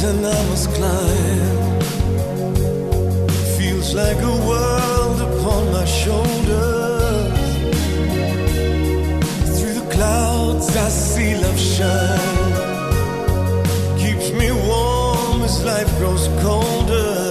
mountain I must climb. Feels like a world upon my shoulders. Through the clouds I see love shine. Keeps me warm as life grows colder.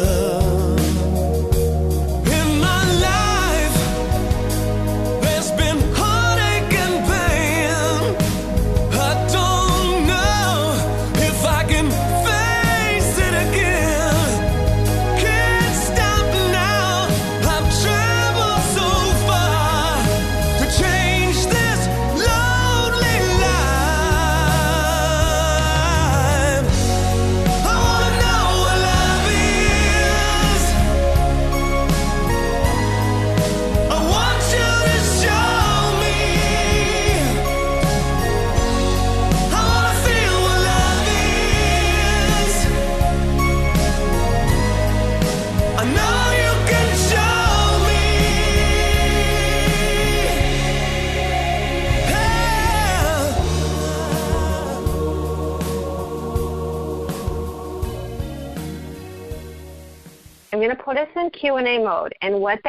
I'm going to put us in Q&A mode, and what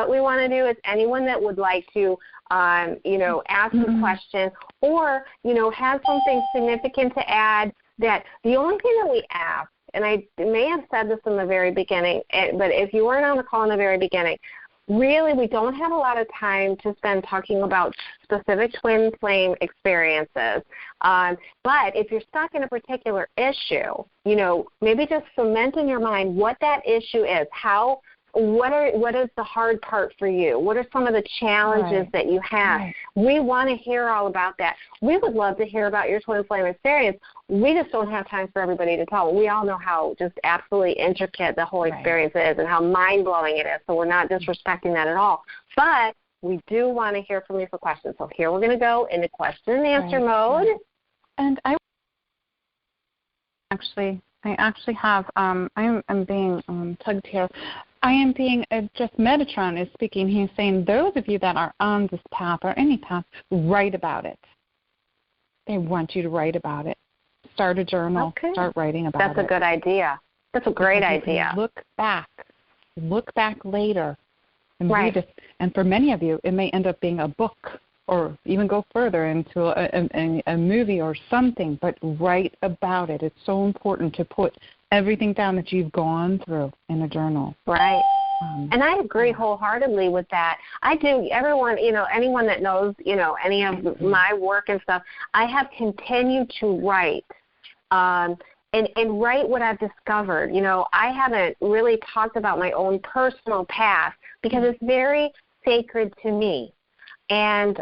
we want to do is anyone that would like to, ask a question or, have something significant to add, that the only thing that we ask, and I may have said this in the very beginning, but if you weren't on the call in the very beginning, really we don't have a lot of time to spend talking about specific twin flame experiences. But if you're stuck in a particular issue, maybe just cement in your mind what that issue is. What is the hard part for you? What are some of the challenges that you have? Right. We want to hear all about that. We would love to hear about your twin flame experience. We just don't have time for everybody to tell. We all know how just absolutely intricate the whole experience is and how mind-blowing it is, so we're not disrespecting that at all. But we do want to hear from you for questions. So here we're going to go into question and answer mode. And I actually have, I'm being tugged here. I am being, just Metatron is speaking. He's saying those of you that are on this path or any path, write about it. They want you to write about it. Start a journal. Okay. Start writing about it. That's a good idea. That's a great idea. Look back later and read it. And for many of you, it may end up being a book or even go further into a movie or something, but write about it. It's so important to put everything down that you've gone through in a journal. Right. And I agree wholeheartedly with that. I do. Everyone, anyone that knows, any of my work and stuff, I have continued to write and write what I've discovered. I haven't really talked about my own personal past because it's very sacred to me. And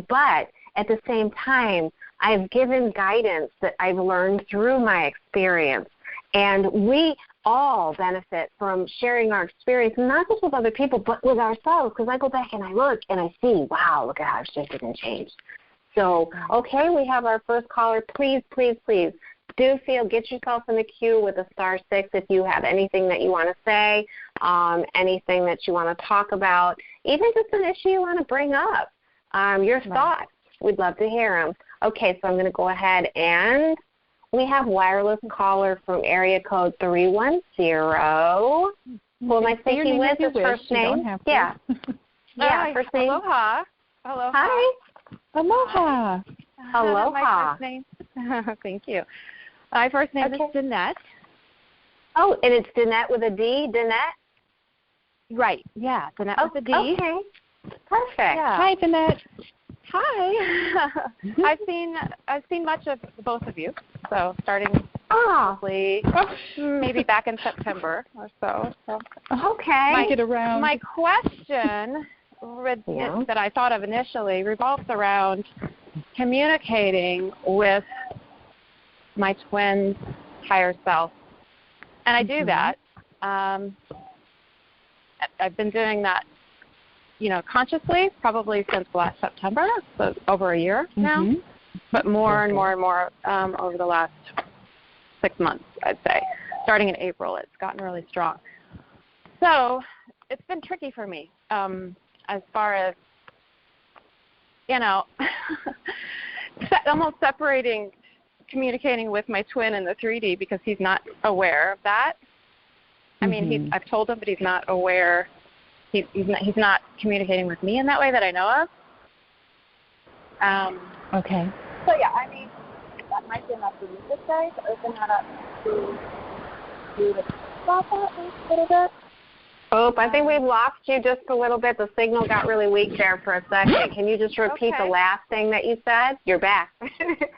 but at the same time, I've given guidance that I've learned through my experience. And we all benefit from sharing our experience, not just with other people, but with ourselves, because I go back and I look and I see, wow, look at how I've shifted and changed. So, okay, we have our first caller. Please, please, please, get yourself in the queue with a *6 if you have anything that you want to say, anything that you want to talk about, even just an issue you want to bring up, your thoughts. We'd love to hear them. Okay, so I'm going to go ahead and we have wireless caller from area code 310. Who am I speaking with? His first name? Yeah. Hi. First name. Aloha. Aloha. Hi. Aloha. Aloha. My first name. Thank you. My first name is Danette. Oh, and it's Danette with a D, Danette? Right. Yeah, Danette with a D. Okay. Perfect. Yeah. Hi, Danette. Hi. I've seen much of both of you. So starting probably maybe back in September or so. Okay. My question that I thought of initially revolves around communicating with my twin's higher self. And I do that. I've been doing that, consciously probably since last September, so over a year now, but more and more and more over the last 6 months, I'd say. Starting in April, it's gotten really strong. So it's been tricky for me as far as, almost separating communicating with my twin in the 3D because he's not aware of that. I mean, I've told him, but he's not aware. He's not communicating with me in that way that I know of. Okay. So yeah, I mean, that might be enough for you to say, to open that up to you to talk about that a little bit. Oh, I think we've lost you just a little bit. The signal got really weak there for a second. Can you just repeat the last thing that you said? You're back.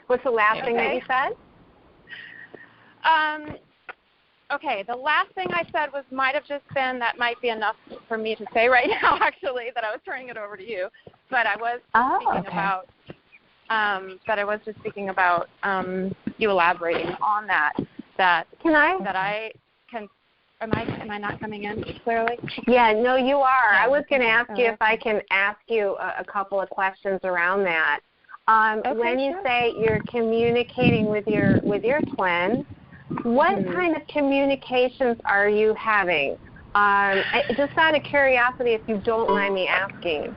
What's the last thing that you said? Okay, the last thing I said might have just been that might be enough for me to say right now, actually, that I was turning it over to you. But I was speaking about you elaborating on that. Am I not coming in clearly? Yeah, no, you are. I was going to ask you if I can ask you a couple of questions around that. When you say you're communicating with your twin, what kind of communications are you having? Just out of curiosity, if you don't mind me asking.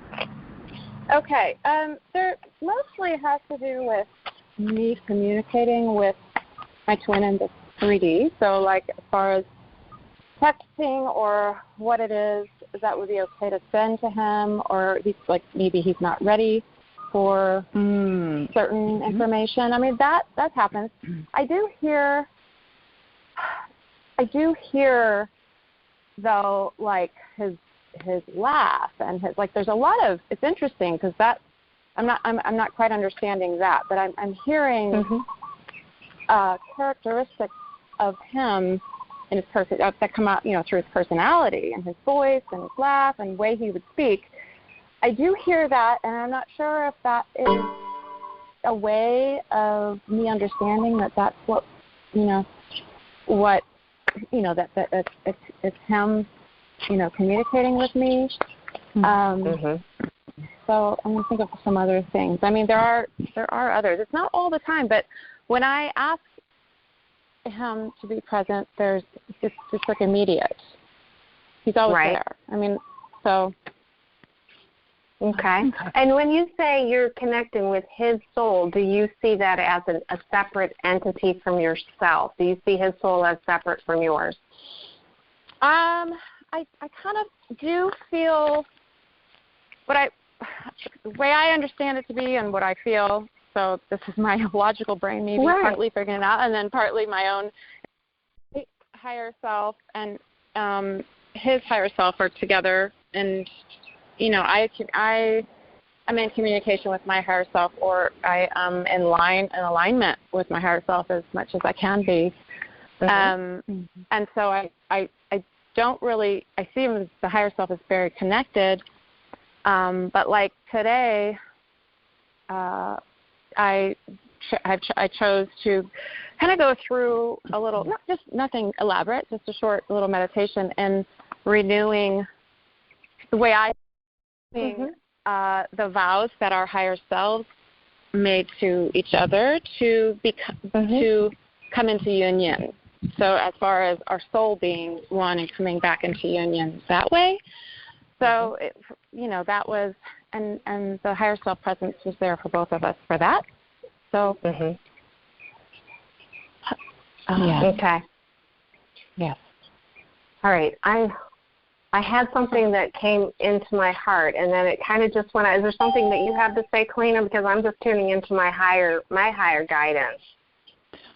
Okay. There mostly has to do with me communicating with my twin in the 3D. So, like, as far as texting or what it is that would be okay to send to him, or maybe he's not ready for certain information. I mean, that happens. I do hear though, like his laugh and his, like, there's a lot of, it's interesting because that I'm not quite understanding that, but I'm hearing characteristics of him and his person that come out, through his personality and his voice and his laugh and the way he would speak. I do hear that, and I'm not sure if that is a way of me understanding that that's what that it's him, communicating with me. So I'm going to think of some other things. I mean, there are others. It's not all the time, but when I ask him to be present, it's just like immediate. He's always there. I mean, so. Okay. And when you say you're connecting with his soul, do you see that as a separate entity from yourself? Do you see his soul as separate from yours? I kind of do feel the way I understand it to be and what I feel. So this is my logical brain maybe partly figuring it out, and then partly my own higher self and his higher self are together. And, I'm in communication with my higher self, or I am in alignment with my higher self as much as I can be. And so I don't really, I see him as the higher self is very connected. But like today, I chose to kind of go through a little, nothing elaborate, just a short little meditation and renewing the way I think the vows that our higher selves made to each other to come into union. So as far as our soul being one and coming back into union that way. So, that was, and the higher self presence was there for both of us for that. So, okay. Yes. All right. I had something that came into my heart, and then it kind of just went out. Is there something that you have to say, Keleena? Because I'm just tuning into my higher guidance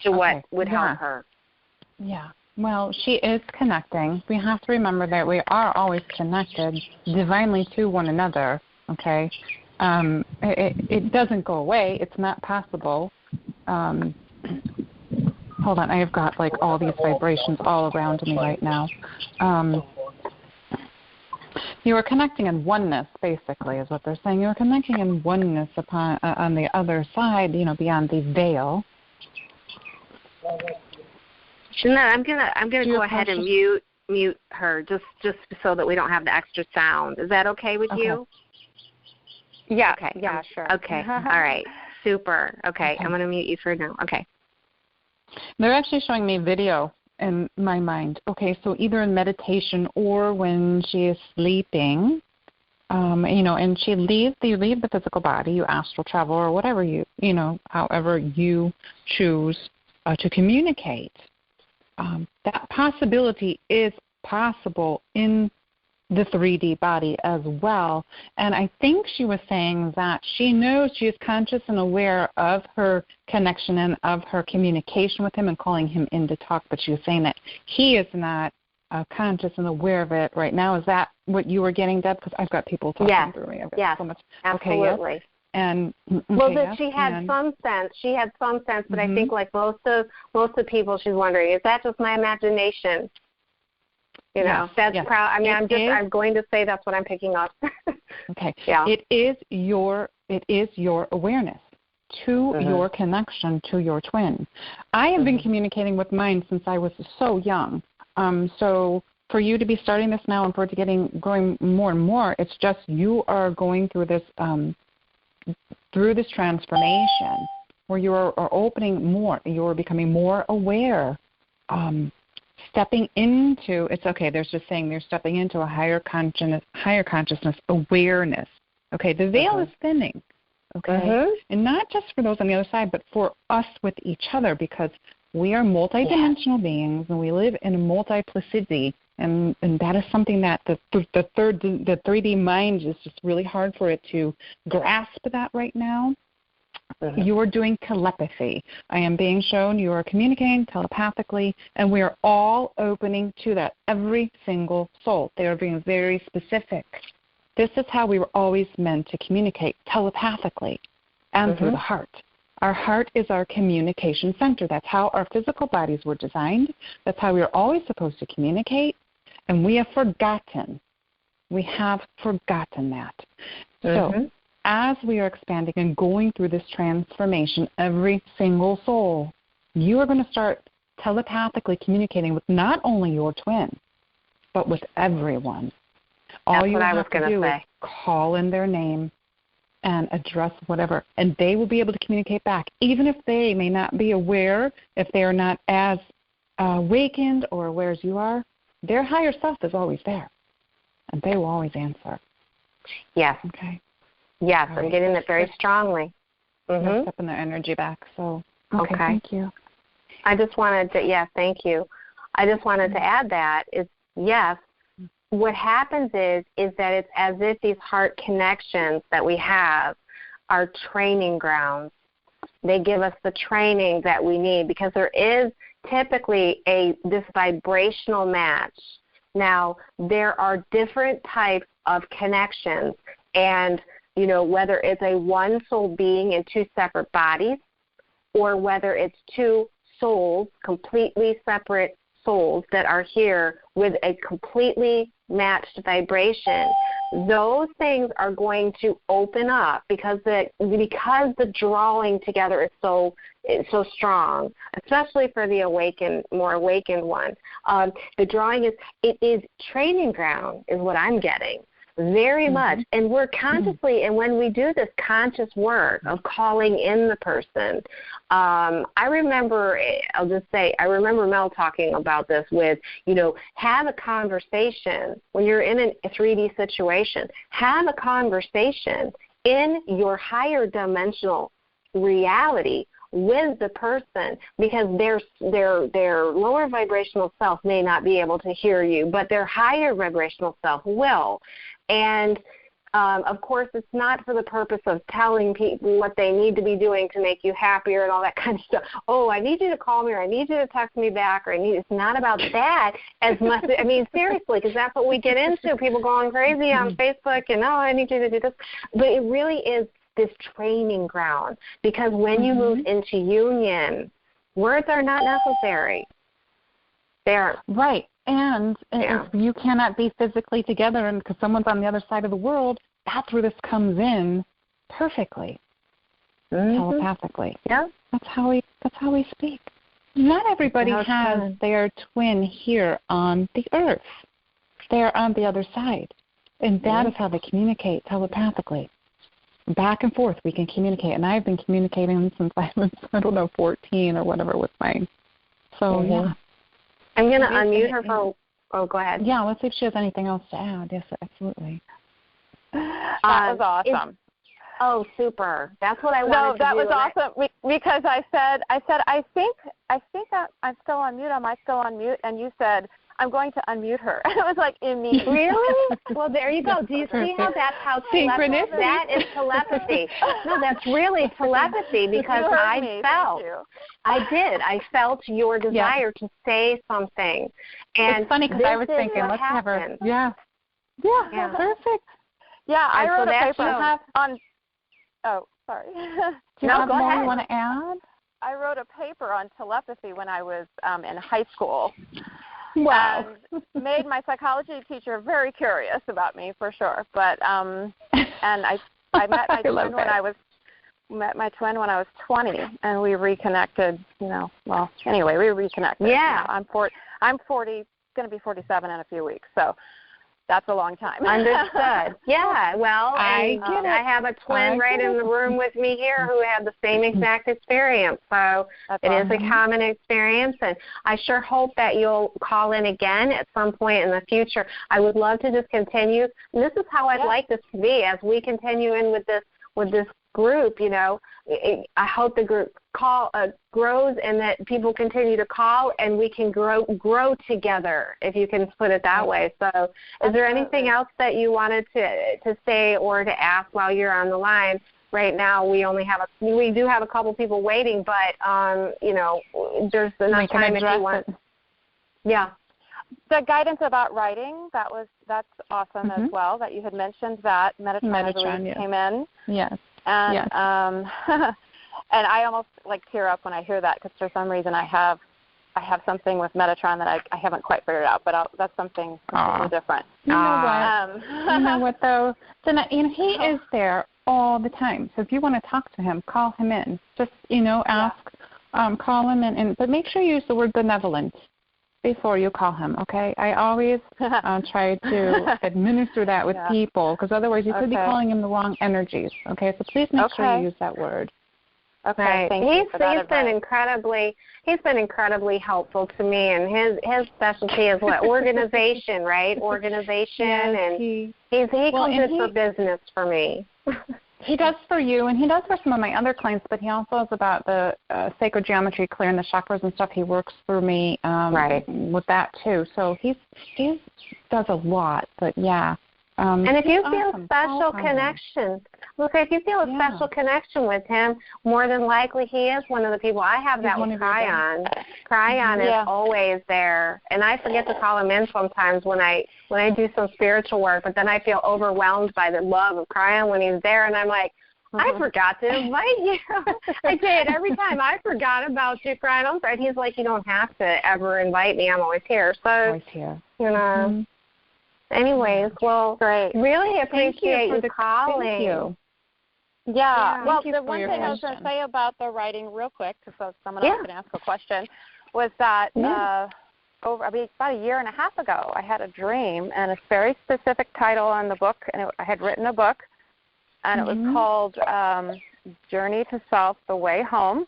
to what would help her. Yeah. Well, she is connecting. We have to remember that we are always connected divinely to one another, okay? It doesn't go away. It's not possible. Hold on. I have got, like, all these vibrations all around me right now. You are connecting in oneness, basically, is what they're saying. You are connecting in oneness on the other side, beyond the veil. Jeanette, I'm gonna go ahead and mute her just so that we don't have the extra sound. Is that okay with you? Yeah. Okay. Yeah. Sure. Okay. All right. Super. Okay. I'm gonna mute you for now. Okay. They're actually showing me video in my mind. Okay, so either in meditation or when she is sleeping, And you leave the physical body, you astral travel or whatever however you choose to communicate. That possibility is possible in the 3D body as well. And I think she was saying that she knows she is conscious and aware of her connection and of her communication with him and calling him in to talk, but she was saying that he is not conscious and aware of it right now. Is that what you were getting, Deb? Because I've got people talking through me. I've got so much. Absolutely. Okay, yes. And she had some sense. She had some sense, but I think like most of people, she's wondering, is that just my imagination? That's proud. I mean, I'm going to say that's what I'm picking up. Okay. Yeah. It is your awareness to your connection to your twin. I have been communicating with mine since I was so young. So for you to be starting this now and for it to growing more and more, it's just you are going through this transformation where you are opening more. You are becoming more aware. Stepping into, there's just saying they're stepping into a higher consciousness awareness. Okay, the veil is thinning. Okay, and not just for those on the other side, but for us with each other, because we are multidimensional beings and we live in a multiplicity, and that is something that the 3D mind is just really hard for it to grasp that right now. You are doing telepathy. I am being shown you are communicating telepathically, and we are all opening to that, every single soul. They are being very specific. This is how we were always meant to communicate, telepathically and through the heart. Our heart is our communication center. That's how our physical bodies were designed. That's how we are always supposed to communicate, and we have forgotten. We have forgotten that. So as we are expanding and going through this transformation, every single soul, you are going to start telepathically communicating with not only your twin, but with everyone. All you have to do is call in their name and address whatever, and they will be able to communicate back, even if they may not be aware, if they are not as awakened or aware as you are. Their higher self is always there, and they will always answer. Yes. Okay. Yes, I'm getting it very strongly. Stepping their energy back. So, okay, thank you. I just wanted to, thank you. I just wanted to add that is, yes, what happens is that it's as if these heart connections that we have are training grounds. They give us the training that we need, because there is typically this vibrational match. Now, there are different types of connections, and whether it's a one soul being in two separate bodies, or whether it's two souls, completely separate souls that are here with a completely matched vibration, those things are going to open up because the drawing together is so strong, especially for the more awakened one. The drawing is training ground is what I'm getting. Very much. And we're consciously, and when we do this conscious work of calling in the person, I remember Mel talking about this with, have a conversation. When you're in a 3D situation, have a conversation in your higher dimensional reality with the person, because their lower vibrational self may not be able to hear you, but their higher vibrational self will. And, of course, it's not for the purpose of telling people what they need to be doing to make you happier and all that kind of stuff. Oh, I need you to call me, or I need you to text me back, or it's not about that as much. I mean, seriously, because that's what we get into, people going crazy on Facebook and, I need you to do this. But it really is this training ground, because when you move into union, words are not necessary. They're right. And if you cannot be physically together, and because someone's on the other side of the world, that's where this comes in perfectly, telepathically. Yeah, that's how we speak. Not everybody has their twin here on the earth. They are on the other side, and that is how they communicate telepathically. Back and forth, we can communicate, and I've been communicating since I was 14 or whatever with mine. So yeah. I'm going to unmute her for, go ahead. Yeah, let's see if she has anything else to add. Yes, absolutely. That was awesome. Oh, super! That's what I wanted to do. No, that was awesome because I said I think I'm still on mute. Am I still on mute? And you said I'm going to unmute her. It was like immediate. Really? Well, there you go. Do you see how that's how telepathy? That is telepathy. No, that's really telepathy because I felt your desire to say something. And it's funny because I was thinking, let's have her. Yeah, perfect. Yeah, I wrote a paper on. Oh, sorry. Do you have more you want to add? I wrote a paper on telepathy when I was in high school. Wow. And made my psychology teacher very curious about me for sure. But and I met my twin when I was 20, and we reconnected. Well, anyway, we reconnected. Yeah. I'm 40. Going to be 47 in a few weeks. So. That's a long time. Understood. Yeah, well, I have a twin right in the room with me here who had the same exact experience. So it is a common experience, and I sure hope that you'll call in again at some point in the future. I would love to just continue. And this is how I'd like this to be as we continue in with this group. I hope the group grows and that people continue to call and we can grow together, if you can put it that way. So is there anything else that you wanted to say or to ask while you're on the line? Right now we do have a couple people waiting, but there's enough time if you want. Yeah. The guidance about writing, that's awesome as well, that you had mentioned that Metatron came in. Yes. And and I almost tear up when I hear that because for some reason I have something with Metatron that I haven't quite figured out, but that's something completely different. You know what though? So he is there all the time. So if you want to talk to him, call him in. Just ask, call him in, but make sure you use the word benevolent before you call him, okay? I always try to administer that with people because otherwise you could be calling him the wrong energies, okay? So please make sure you use that word. Okay, right. Thank you for that advice. He's been incredibly helpful to me, and his specialty is what? Organization, right? Organization, and he comes in for business for me. He does for you, and he does for some of my other clients, but he also is about the sacred geometry, clearing the chakras and stuff. He works for me with that, too. So he does a lot, but yeah. And if you feel special connection, if you feel a special connection with him, more than likely he is one of the people. I have that with Cryon. Cryon is always there, and I forget to call him in sometimes when I do some spiritual work, but then I feel overwhelmed by the love of Cryon when he's there, and I'm like, I forgot to invite you. I say it every time. I forgot about you, Cryon. I'm sorry. And he's like, you don't have to ever invite me. I'm always here. So, always here. Anyways, well, really appreciate you calling. Thank you. Yeah. Well, the one thing I was going to say about the writing real quick, because someone else can ask a question, was that about a year and a half ago, I had a dream, and a very specific title on the book, and I had written a book, and it was called Journey to Self, The Way Home.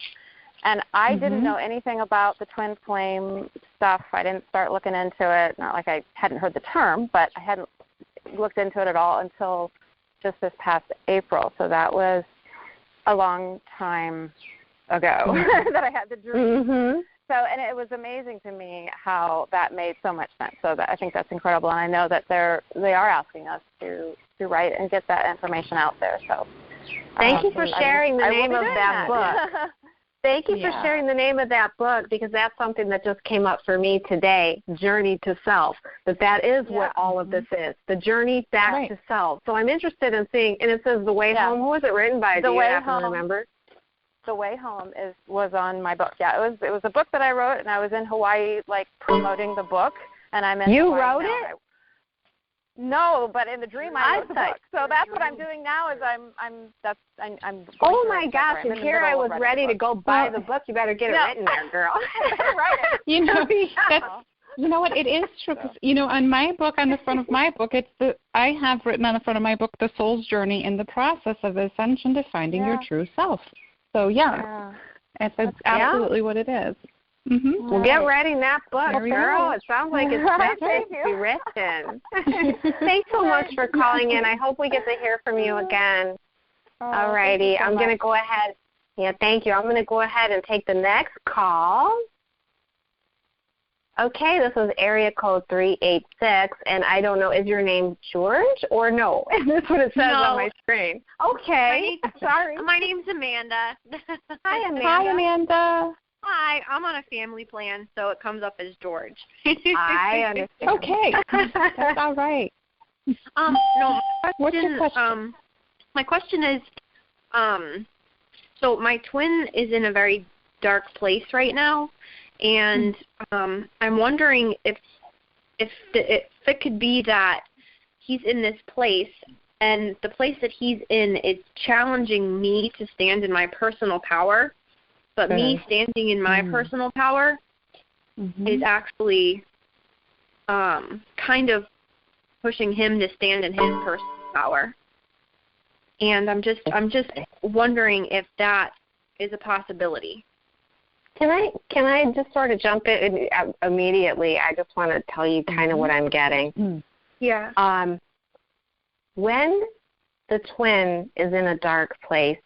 And I didn't know anything about the twin flame stuff. I didn't start looking into it. Not like I hadn't heard the term, but I hadn't looked into it at all until just this past April. So that was a long time ago that I had the dream. So, and it was amazing to me how that made so much sense. So I think that's incredible. And I know that they are asking us to write and get that information out there. So thank you for sharing the name of that book. Thank you for sharing the name of that book, because that's something that just came up for me today, Journey to Self, that is what all of this is, the journey back to self. So I'm interested in seeing, and it says The Way Home. Who was it written by? Do you happen to remember? The Way Home was on my book. Yeah, it was a book that I wrote, and I was in Hawaii, promoting the book, and I'm in You Hawaii wrote now. it? No, but in the dream I wrote the book. So that's what I'm doing now. Is I'm. Oh my gosh! And here I was ready to go buy the book. You better get it written there, girl. Right. You know what? It is true. 'Cause, on my book, on the front of my book, I have written on the front of my book, The Soul's Journey in the Process of Ascension to Finding Your True Self. So it's absolutely what it is. Mm-hmm. Well, get writing that book, girl. It sounds like it's meant to be written. Thanks so much for calling in. I hope we get to hear from you again. All righty. I'm going to go ahead. Yeah, thank you. I'm going to go ahead and take the next call. Okay, this is area code 386, and I don't know, is your name George or no? That's what it says on my screen. Okay, sorry. My name's Amanda. Hi, Amanda. Hi, Amanda. Hi, I'm on a family plan, so it comes up as George. I understand. Okay, that's all right. No, What's your question? My question is, so my twin is in a very dark place right now, and I'm wondering if it could be that he's in this place, and the place that he's in is challenging me to stand in my personal power, but me standing in my personal power is actually kind of pushing him to stand in his personal power. And I'm just wondering if that is a possibility. Can I just sort of jump in immediately? I just want to tell you kind of what I'm getting. Yeah. When the twin is in a dark place,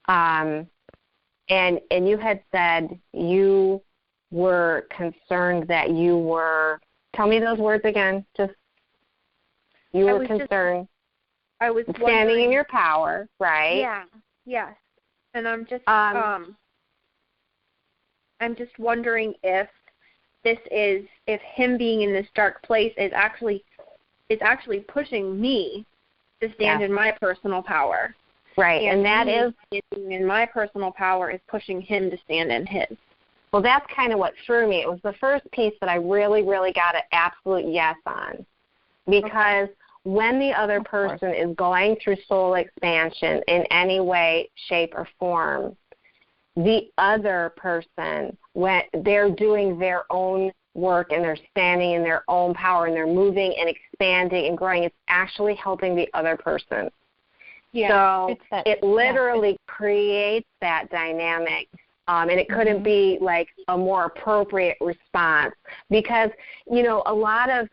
and you had said you were concerned that you were, tell me those words again, just you were concerned. I was standing in your power, right? Yeah, yes. And I'm just wondering if him being in this dark place is actually pushing me to stand in my personal power. Right, and that is standing in my personal power is pushing him to stand in his. Well, that's kind of what threw me. It was the first piece that I really, really got an absolute yes on, because when the other person is going through soul expansion in any way, shape, or form, the other person, when they're doing their own work and they're standing in their own power and they're moving and expanding and growing, it's actually helping the other person. Yeah, so it literally creates that dynamic. And it couldn't be like a more appropriate response, because, you know, a lot of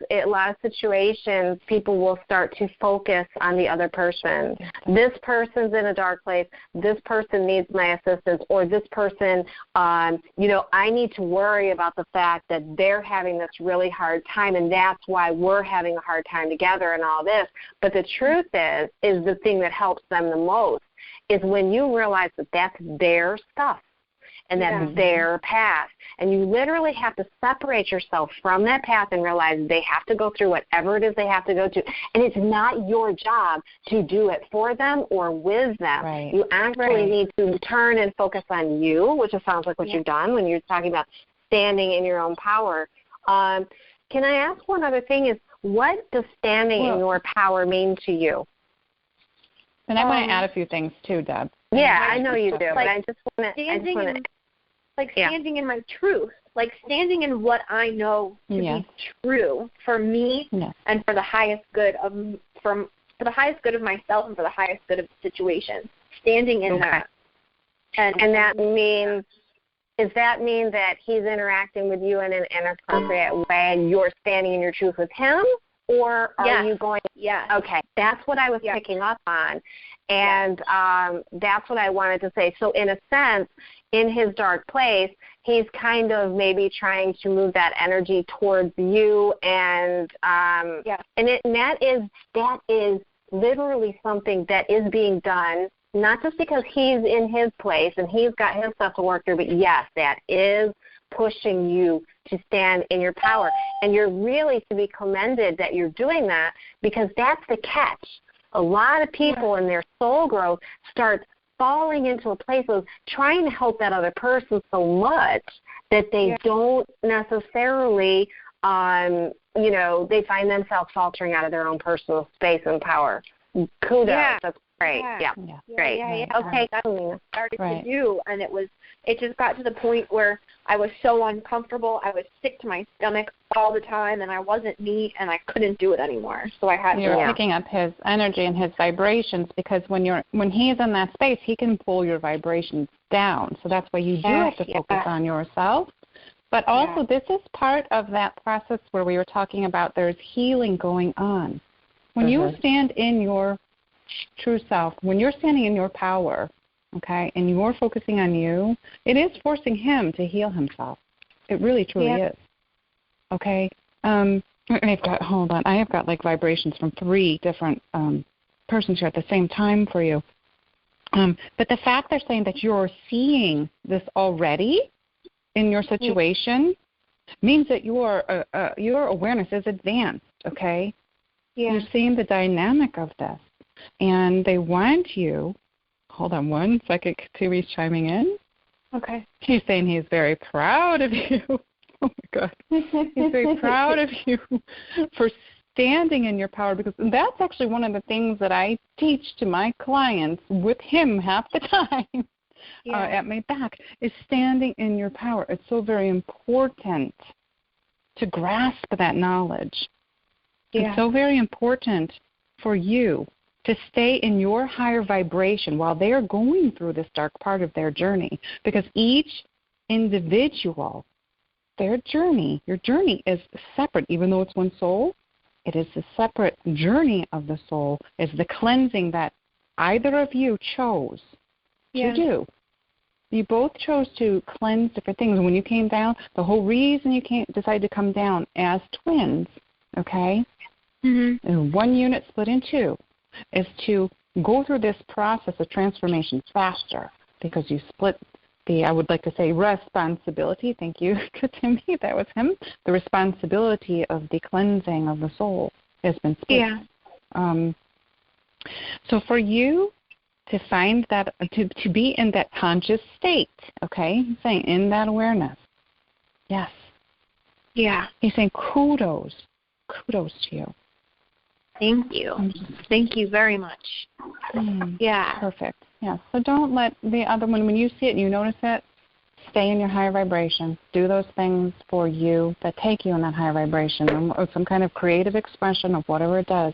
situations, people will start to focus on the other person. This person's in a dark place. This person needs my assistance, or this person, you know, I need to worry about the fact that they're having this really hard time, and that's why we're having a hard time together and all this. But the truth is the thing that helps them the most is when you realize that that's their stuff. And that's their path. And you literally have to separate yourself from that path and realize they have to go through whatever it is they have to go to. And it's not your job to do it for them or with them. Right. You actually need to turn and focus on you, which it sounds like what you've done when you're talking about standing in your own power. Can I ask one other thing is, what does standing in your power mean to you? And I want to add a few things too, Deb. Yeah, I know you do, but I just want to... standing in my truth, like standing in what I know to be true for me and for the highest good of the highest good of myself and for the highest good of the situation. Standing in that. And that means, does that mean that he's interacting with you in an inappropriate way and you're standing in your truth with him? Or are you going? Yes. Okay, that's what I was picking up on. And that's what I wanted to say. So in a sense, in his dark place, he's kind of maybe trying to move that energy towards you, and that is literally something that is being done, not just because he's in his place and he's got his stuff to work through, but yes, that is pushing you to stand in your power. And you're really to be commended that you're doing that, because that's the catch. A lot of people in their soul growth start falling into a place of trying to help that other person so much that they don't necessarily, you know, they find themselves faltering out of their own personal space and power. Kudos. That's Great. Yeah. Great. Okay. Started to do, and it just got to the point where I was so uncomfortable. I was sick to my stomach all the time, and I wasn't me, and I couldn't do it anymore. So I had you were picking up his energy and his vibrations, because when he's in that space, he can pull your vibrations down. So that's why you do have to focus on yourself. But also, this is part of that process where we were talking about there's healing going on. When you stand in your true self, when you're standing in your power, okay, and you're focusing on you, it is forcing him to heal himself. It really, truly is. Okay? I have got like vibrations from 3 different persons here at the same time for you. But the fact they're saying that you're seeing this already in your situation means that your awareness is advanced, okay? Yeah. You're seeing the dynamic of this. And they want you, hold on one second, Katuri's chiming in. Okay. He's saying he's very proud of you. Oh, my God. He's very proud of you for standing in your power, because that's actually one of the things that I teach to my clients with him half the time at my back, is standing in your power. It's so very important to grasp that knowledge. Yeah. It's so very important for you to stay in your higher vibration while they are going through this dark part of their journey, because each individual, your journey is separate. Even though it's one soul, it is a separate journey of the soul. It's the cleansing that either of you chose to do. You both chose to cleanse different things. When you came down, the whole reason you decided to come down as twins, okay, and one unit split in 2, is to go through this process of transformation faster, because you split the, I would like to say, responsibility. Thank you, Katimi. That was him. The responsibility of the cleansing of the soul has been split. Yeah. So for you to find that, to be in that conscious state, okay, he's saying in that awareness. Yes. Yeah. He's saying kudos to you. Thank you. Thank you very much. Yeah. Perfect. Yeah. So don't let the other one, when you see it and you notice it, stay in your higher vibration. Do those things for you that take you in that higher vibration, or some kind of creative expression of whatever it does,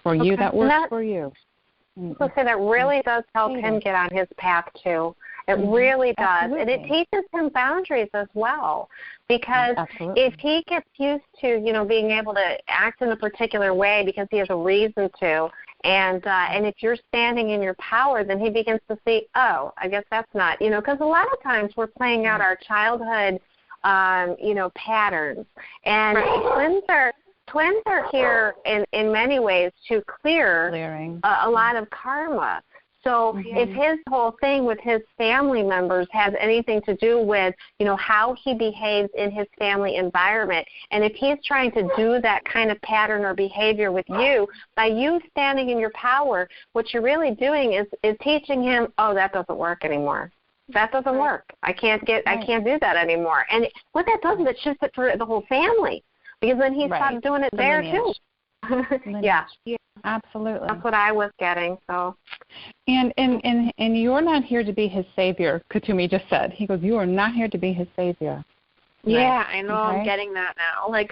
for you that works for you. So that really does help him get on his path too. It really does. Absolutely. And it teaches him boundaries as well. Because if he gets used to, being able to act in a particular way because he has a reason to, and if you're standing in your power, then he begins to see, oh, I guess that's not, because a lot of times we're playing out our childhood, patterns. And twins are here in many ways to clear a lot of karma. So if his whole thing with his family members has anything to do with, how he behaves in his family environment, and if he's trying to do that kind of pattern or behavior with you, by you standing in your power, what you're really doing is teaching him, oh, that doesn't work anymore. That doesn't work. I can't do that anymore. And what that does is it shifts it for the whole family, because then he stops doing it there too. Yeah, absolutely. That's what I was getting. So, and you're not here to be his savior. Katumi just said. He goes, you are not here to be his savior. Yeah, I know. Okay. I'm getting that now. Like,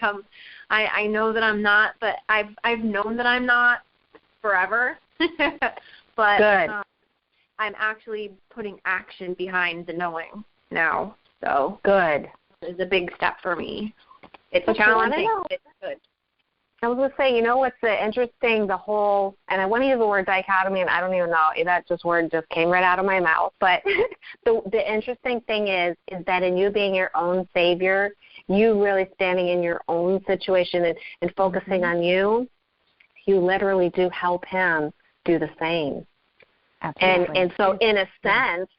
I know that I'm not, but I've known that I'm not forever. But good. I'm actually putting action behind the knowing now. So good. It's a big step for me. It's challenging. It's good. I was going to say, what's interesting, and I want to use the word dichotomy, and I don't even know, that word just came right out of my mouth, but the interesting thing is that in you being your own savior, you really standing in your own situation and focusing on you literally do help him do the same. Absolutely. And so in a sense,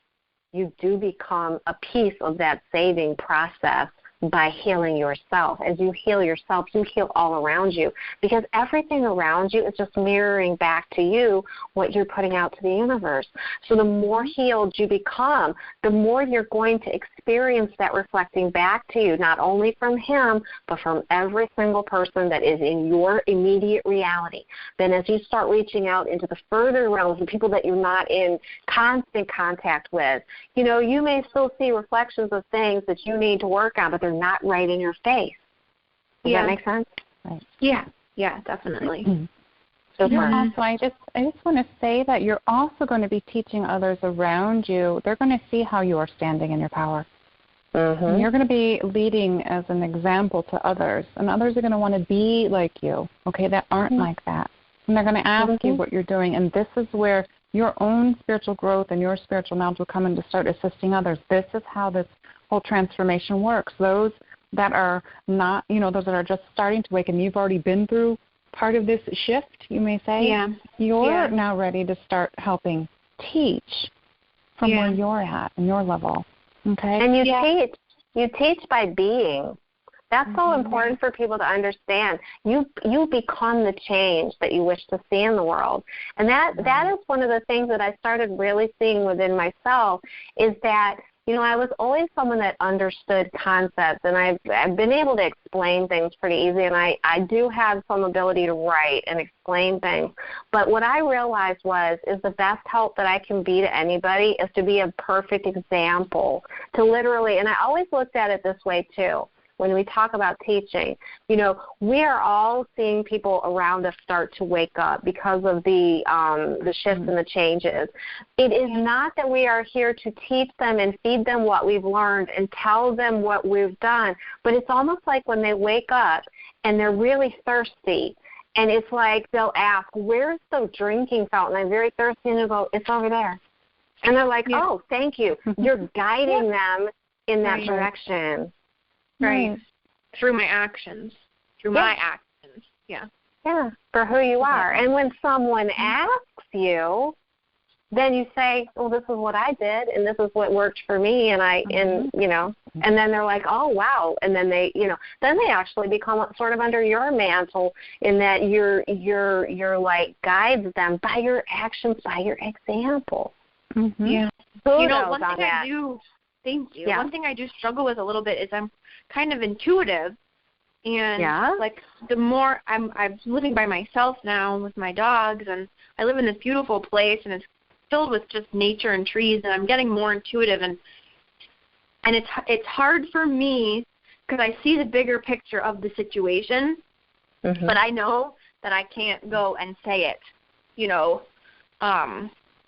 you do become a piece of that saving process by healing yourself. As you heal yourself, you heal all around you, because everything around you is just mirroring back to you what you're putting out to the universe. So the more healed you become, the more you're going to experience experience that reflecting back to you, not only from him, but from every single person that is in your immediate reality. Then as you start reaching out into the further realms, the people that you're not in constant contact with, you may still see reflections of things that you need to work on, but they're not right in your face. Does that make sense? Right. Yeah, definitely. Also, I just want to say that you're also going to be teaching others around you. They're going to see how you are standing in your power. And you're going to be leading as an example to others, and others are going to want to be like you, okay, that aren't like that. And they're going to ask you what you're doing, and this is where your own spiritual growth and your spiritual knowledge will come in to start assisting others. This is how this whole transformation works. Those that are not, those that are just starting to awaken, you've already been through part of this shift, you may say. You're now ready to start helping teach from where you're at and your level. Okay. And you teach by being. That's so important for people to understand. You become the change that you wish to see in the world. And that is one of the things that I started really seeing within myself, is that I was always someone that understood concepts, and I've been able to explain things pretty easy, and I do have some ability to write and explain things. But what I realized is the best help that I can be to anybody is to be a perfect example, to literally, and I always looked at it this way too. When we talk about teaching, we are all seeing people around us start to wake up because of the shifts and the changes. It is not that we are here to teach them and feed them what we've learned and tell them what we've done, but it's almost like when they wake up and they're really thirsty, and it's like they'll ask, where's the drinking fountain? I'm very thirsty, and they'll go, it's over there. And they're like, oh, thank you. You're guiding them in that direction. Right. Through my actions. My actions. Yeah, for who you are. And when someone asks you, then you say, well, this is what I did, and this is what worked for me, and and then they're like, oh, wow. And then they, then they actually become sort of under your mantle, in that you're like guides them by your actions, by your example. One thing I do, thank you. One thing I do struggle with a little bit is I'm kind of intuitive, and like the more I'm living by myself now with my dogs, and I live in this beautiful place, and it's filled with just nature and trees, and I'm getting more intuitive, and it's hard for me because I see the bigger picture of the situation, but I know that I can't go and say it,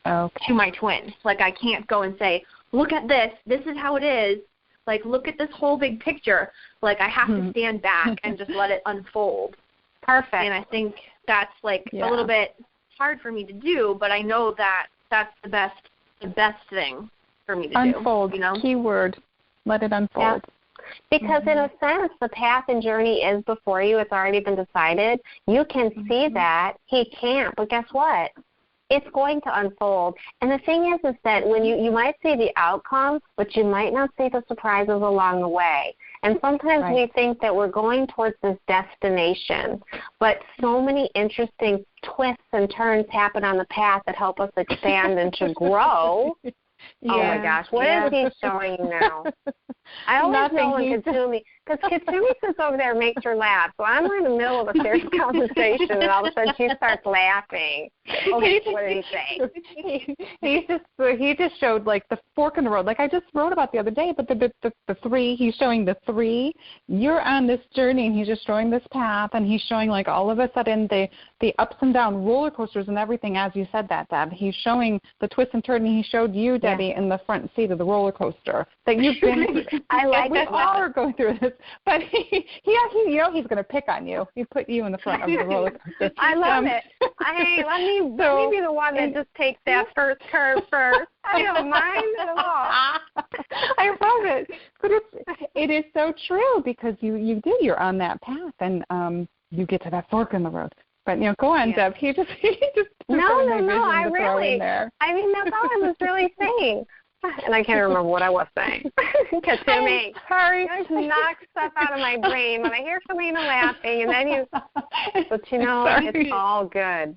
to my twin. Like, I can't go and say, look at this is how it is. Like, look at this whole big picture. Like, I have to stand back and just let it unfold. Perfect. And I think that's, like, a little bit hard for me to do, but I know that that's the best thing for me to unfold, do. Keyword. Let it unfold. Yeah. Because in a sense, the path and journey is before you. It's already been decided. You can see that. He can't. But guess what? It's going to unfold. And the thing is that when you might see the outcome, but you might not see the surprises along the way. And sometimes we think that we're going towards this destination, but so many interesting twists and turns happen on the path that help us expand and to grow. Oh, my gosh. What is he showing now? I always know when Katsumi, because Katsumi sits over there and makes her laugh. So I'm in the middle of a serious conversation, and all of a sudden she starts laughing. Okay, what did he say? He just showed, like, the fork in the road. Like I just wrote about the other day, but the three, he's showing the three. You're on this journey, and he's just showing this path, and he's showing, like, all of a sudden the ups and downs, roller coasters and everything, as you said that, Deb. He's showing the twists and turns, and he showed you, Debbie, in the front seat of the roller coaster that you've been through. I like we all are going through this, but he he's going to pick on you. He put you in the front of the roller coaster. I love it. Hey, let me be the one that just takes that first curve first. I don't mind at all. I love it, but it is so true, because you're on that path, and you get to that fork in the road. But go on, Deb. He just no. I really. I mean, that's all I was really saying. And I can't remember what I was saying. Katsumi. Sorry. You just knock stuff out of my brain when I hear Keleena laughing, and then but it's all good.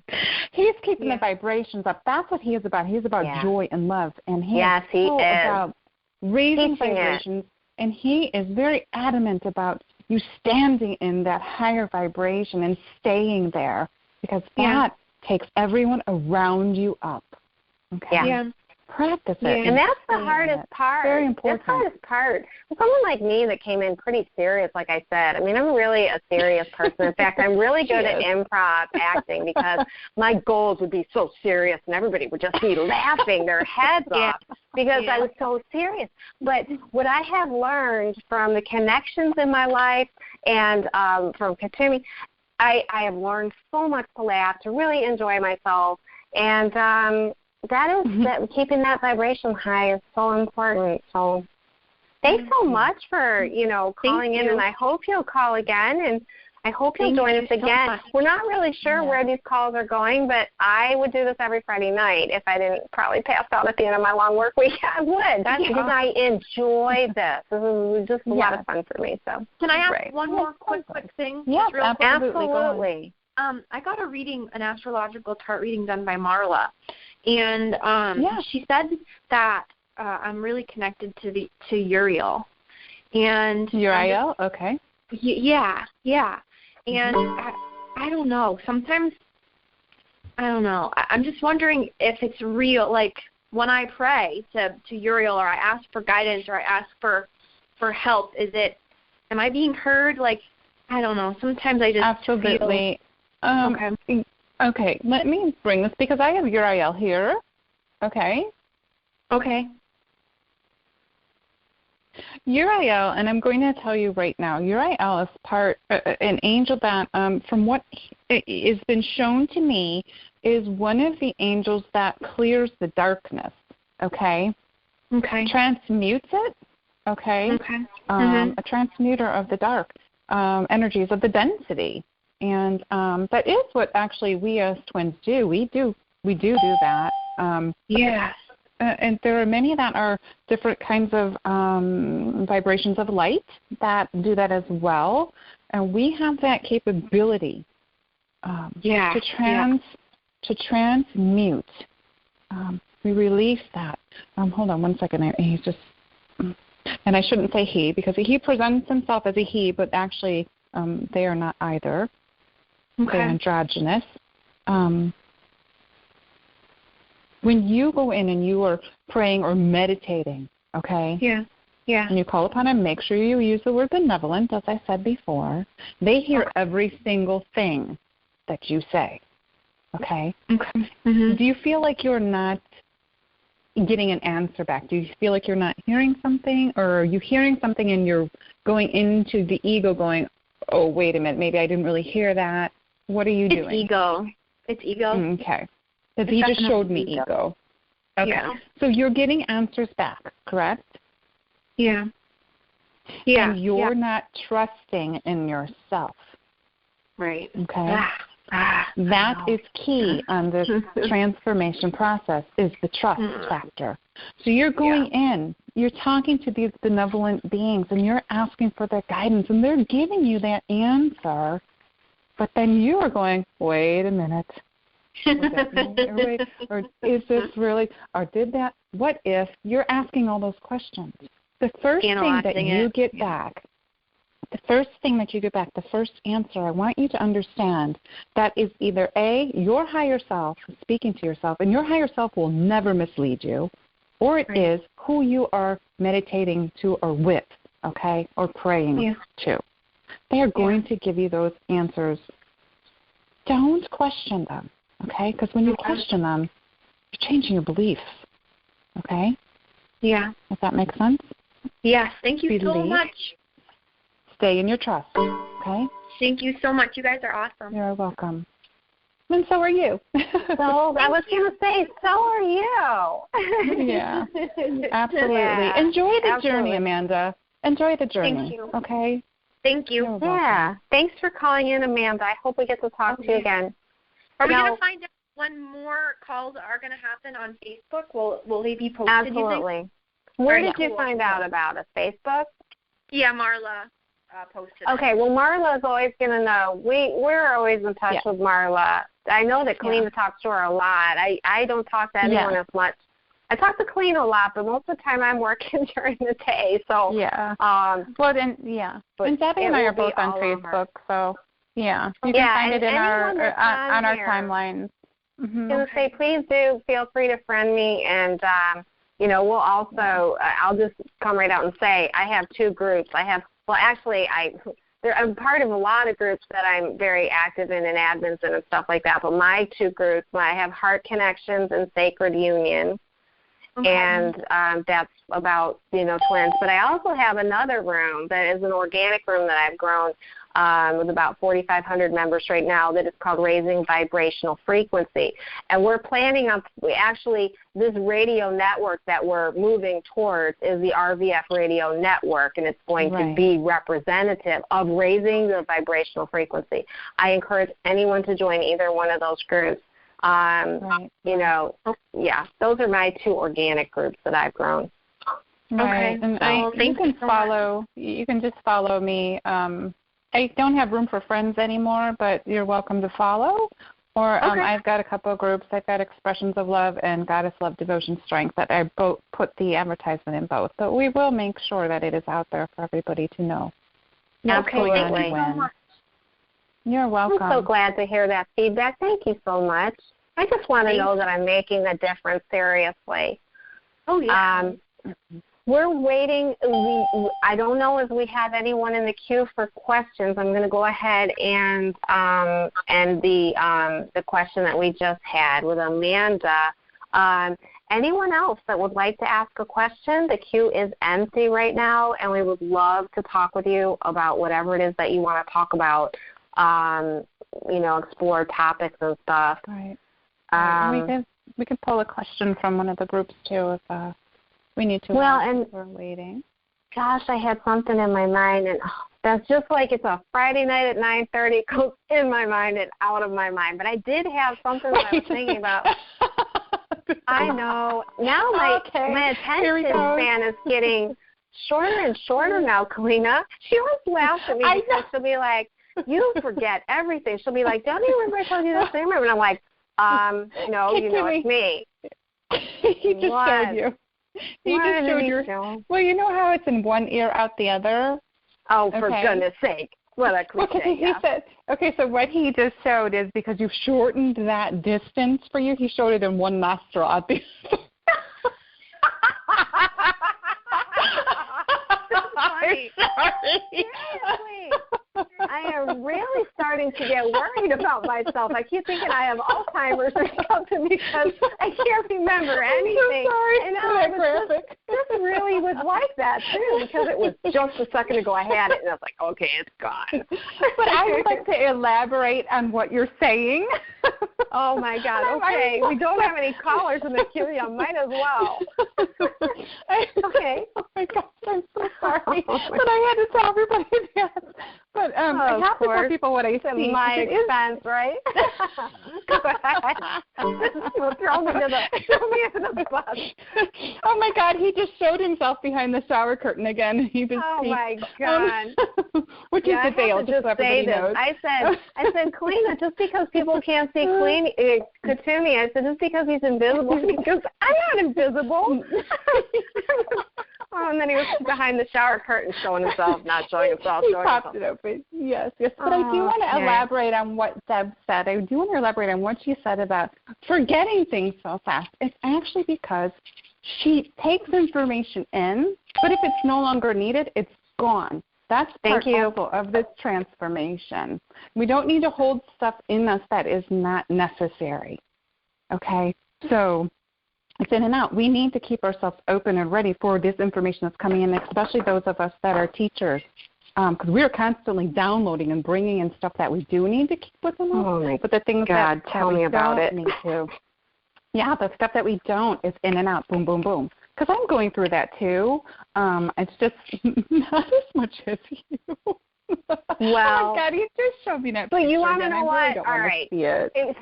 He's keeping the vibrations up. That's what he is about. He's about joy and love, and he is about raising vibrations, and he is very adamant about you standing in that higher vibration and staying there, because that takes everyone around you up. Okay? Yeah. Practice it. And that's the hardest part. Very important. That's the hardest part. For someone like me that came in pretty serious, like I said, I mean, I'm really a serious person. In fact, I'm really good at improv acting because my goals would be so serious and everybody would just be laughing their heads off because I was so serious. But what I have learned from the connections in my life and from continuing, I have learned so much to laugh, to really enjoy myself, and that keeping that vibration high is so important. So thanks so much for, calling in, and I hope you'll call again, and I hope you'll join us again. We're not really sure where these calls are going, but I would do this every Friday night. If I didn't probably pass out at the end of my long work week, I would, because I enjoy this. This is just a lot of fun for me. So can I ask one more quick thing? Yeah, absolutely. I got an astrological chart reading done by Marla, and she said that I'm really connected to Uriel. And Uriel, okay. Yeah. And I don't know. Sometimes, I don't know. I'm just wondering if it's real. Like when I pray to Uriel, or I ask for guidance, or I ask for help, am I being heard? Like, I don't know. Sometimes I just absolutely. Okay. Let me bring this because I have Uriel here. Okay. Uriel, and I'm going to tell you right now, Uriel is an angel that, from what has been shown to me, is one of the angels that clears the darkness, okay? Transmutes it, okay? A transmuter of the dark energies, of the density. And that is what actually we as twins do. We do that. And there are many that are different kinds of vibrations of light that do that as well. And we have that capability to transmute. We release that. Hold on one second. He's just, and I shouldn't say he because he presents himself as a he, but actually they are not either. They're androgynous. When you go in and you are praying or meditating, okay? And you call upon him, make sure you use the word benevolent, as I said before. They hear every single thing that you say, okay? Do you feel like you're not getting an answer back? Do you feel like you're not hearing something, or are you hearing something and you're going into the ego going, oh, wait a minute, maybe I didn't really hear that? What are you doing? It's ego. Okay. He just showed me ego. Okay. Yeah. So you're getting answers back, correct? Yeah. And you're not trusting in yourself. Right. Okay. That is key on this transformation process, is the trust factor. So you're going in, you're talking to these benevolent beings, and you're asking for their guidance, and they're giving you that answer, but then you are going, wait a minute. Or is this really, or did that, what if, you're asking all those questions. The first thing that you get back, the first answer, I want you to understand that is either A, your higher self speaking to yourself, and your higher self will never mislead you, or it is who you are meditating to or with, okay, or praying to. They are going to give you those answers. Don't question them. Okay, because when you question them, you're changing your beliefs. Okay? Yeah. Does that make sense? Yes. Thank you so much. Stay in your trust. Okay? Thank you so much. You guys are awesome. You're welcome. And so are you. So I was going to say, so are you. Yeah. Absolutely. Yeah. Enjoy the journey, Amanda. Enjoy the journey. Thank you. Okay? Thank you. Yeah. Thanks for calling in, Amanda. I hope we get to talk to you again. Are we going to find out when more calls are going to happen on Facebook? Will they be posted? Absolutely. Where did you find out about us? Facebook? Yeah, Marla posted. Okay, well, Marla's always going to know. We're always in touch with Marla. I know that Keleena talks to her a lot. I don't talk to anyone as much I talk to Keleena a lot, but most of the time I'm working during the day. So yeah. And Debbie and I are both on Facebook, so yeah, you can find it in on our timelines. I was going to say, please do feel free to friend me, and we'll also. I'll just come right out and say I have 2 groups. I'm part of a lot of groups that I'm very active in and admins and stuff like that. But my 2 groups, I have Heart Connections and Sacred Union. Okay. And that's about, twins. But I also have another room that is an organic room that I've grown with about 4,500 members right now that is called Raising Vibrational Frequency. And we're planning on, this radio network that we're moving towards is the RVF radio network, and it's going to be representative of raising the vibrational frequency. I encourage anyone to join either one of those groups. Those are my 2 organic groups that I've grown. Right. Okay. And you can just follow me. I don't have room for friends anymore, but you're welcome to follow. Or I've got a couple of groups. I've got Expressions of Love and Goddess Love Devotion Strength that I both put the advertisement in both. But we will make sure that it is out there for everybody to know. Absolutely. You're welcome. I'm so glad to hear that feedback. Thank you so much. I just want to know that I'm making a difference, seriously. Oh, yeah. We're waiting. I don't know if we have anyone in the queue for questions. I'm going to go ahead and the question that we just had with Amanda. Anyone else that would like to ask a question? The queue is empty right now, and we would love to talk with you about whatever it is that you want to talk about. Explore topics and stuff. Right. We could pull a question from one of the groups too if we need to. Well, and we're waiting. Gosh, I had something in my mind, and that's just like it's a Friday night at 9:30. It goes in my mind and out of my mind. But I did have something that I was thinking about. I know. Now my attention span is getting shorter and shorter now, Keleena. She always laughs at me because she'll be like, "You forget everything." She'll be like, "Don't you remember I told you this thing?" And I'm like, no, it's me. He just showed you. He just showed you. Well, you know how it's in one ear, out the other? Oh, for goodness sake. What a cliche, so what he just showed is because you've shortened that distance for you, he showed it in one nostril out the other. Funny. Seriously. I am really starting to get worried about myself. I keep thinking I have Alzheimer's or something because I can't remember anything. I'm so sorry. And this really was like that, too, because it was just a second ago I had it, and I was like, okay, it's gone. But I would like to elaborate on what you're saying. Oh, my God. Okay. We don't have any callers in the queue. I might as well. Okay. Oh, my gosh. I'm so sorry. But I had to tell everybody that. But I have to tell people what I see. My expense, right? Throw me into the bus. Oh, my God. He just showed himself behind the shower curtain again. My God. Which is the veil, just so everybody knows. I said, Keleena, just because people can't see Katumi, I said, just because he's invisible, because I'm not invisible. And then he was behind the shower curtain showing himself, not showing himself. He popped it open. Yes. But I do want to elaborate on what Deb said. I do want to elaborate on what she said about forgetting things so fast. It's actually because she takes information in, but if it's no longer needed, it's gone. That's part also of this transformation. We don't need to hold stuff in us that is not necessary. Okay? So it's in and out. We need to keep ourselves open and ready for this information that's coming in, especially those of us that are teachers, because we're constantly downloading and bringing in stuff that we do need to keep within us. But the things that we don't need to. Yeah, the stuff that we don't is in and out, boom, boom, boom. Because I'm going through that too. It's just not as much as you. Well, oh my God, he just showed me that. But you want to know what? Really all right.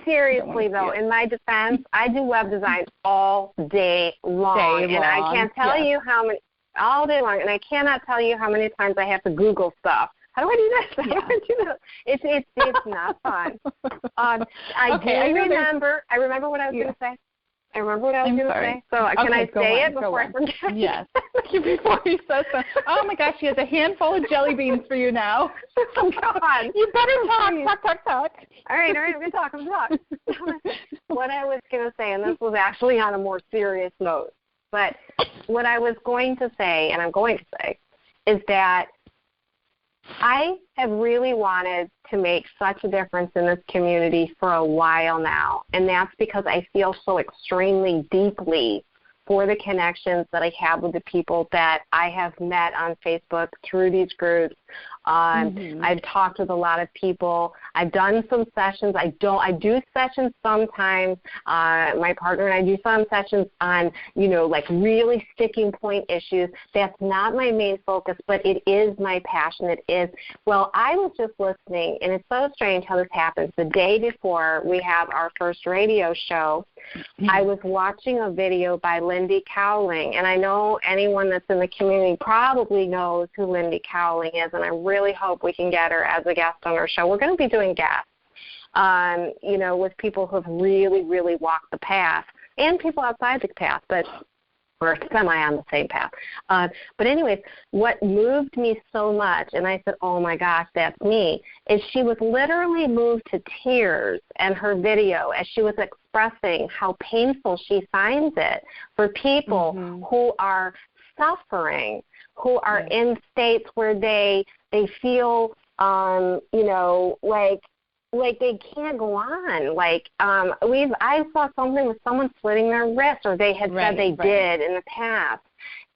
Seriously, though, in my defense, I do web design all day long. And I can't tell you how many, all day long, and I cannot tell you how many times I have to Google stuff. How do I do this? How do I do that? It's not fun. I remember what I was going to say. I remember what I was going to say. So can I say it before I forget? Yes. Before he says that. Oh, my gosh, he has a handful of jelly beans for you now. Oh, God. You better talk. All right, I'm going to talk. What I was going to say, and this was actually on a more serious note, but what I was going to say, and I'm going to say, is that I have really wanted to make such a difference in this community for a while now, and that's because I feel so extremely deeply for the connections that I have with the people that I have met on Facebook through these groups. I've talked with a lot of people. I've done some sessions. I do sessions sometimes. My partner and I do some sessions on, like really sticking point issues. That's not my main focus, but it is my passion. It is. Well, I was just listening, and it's so strange how this happens. The day before we have our first radio show, I was watching a video by Lindy Cowling, and I know anyone that's in the community probably knows who Lindy Cowling is, and I really hope we can get her as a guest on our show. We're going to be doing guests, with people who have really, really walked the path, and people outside the path, but we're semi on the same path. But anyways, what moved me so much, and I said, oh my gosh, that's me, is she was literally moved to tears in her video as she was expressing how painful she finds it for people who are suffering, who are in states where they feel, like they can't go on. Like I saw something with someone slitting their wrist, or they had said they did in the past.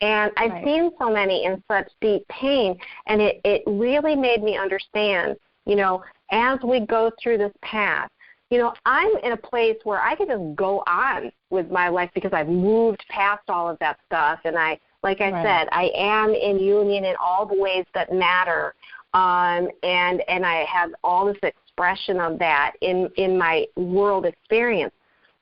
And I've seen so many in such deep pain, and it really made me understand, as we go through this path, I'm in a place where I can just go on with my life because I've moved past all of that stuff, and I said, I am in union in all the ways that matter, and I have all this expression of that in my world experience.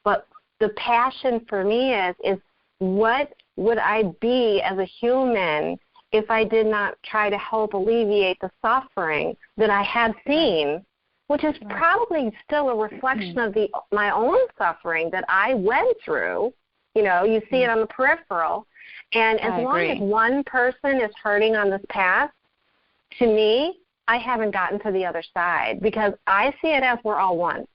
But the passion for me is what would I be as a human if I did not try to help alleviate the suffering that I had seen, which is probably still a reflection of my own suffering that I went through. You see it on the peripheral. And as long as one person is hurting on this path, to me, I haven't gotten to the other side, because I see it as we're all one.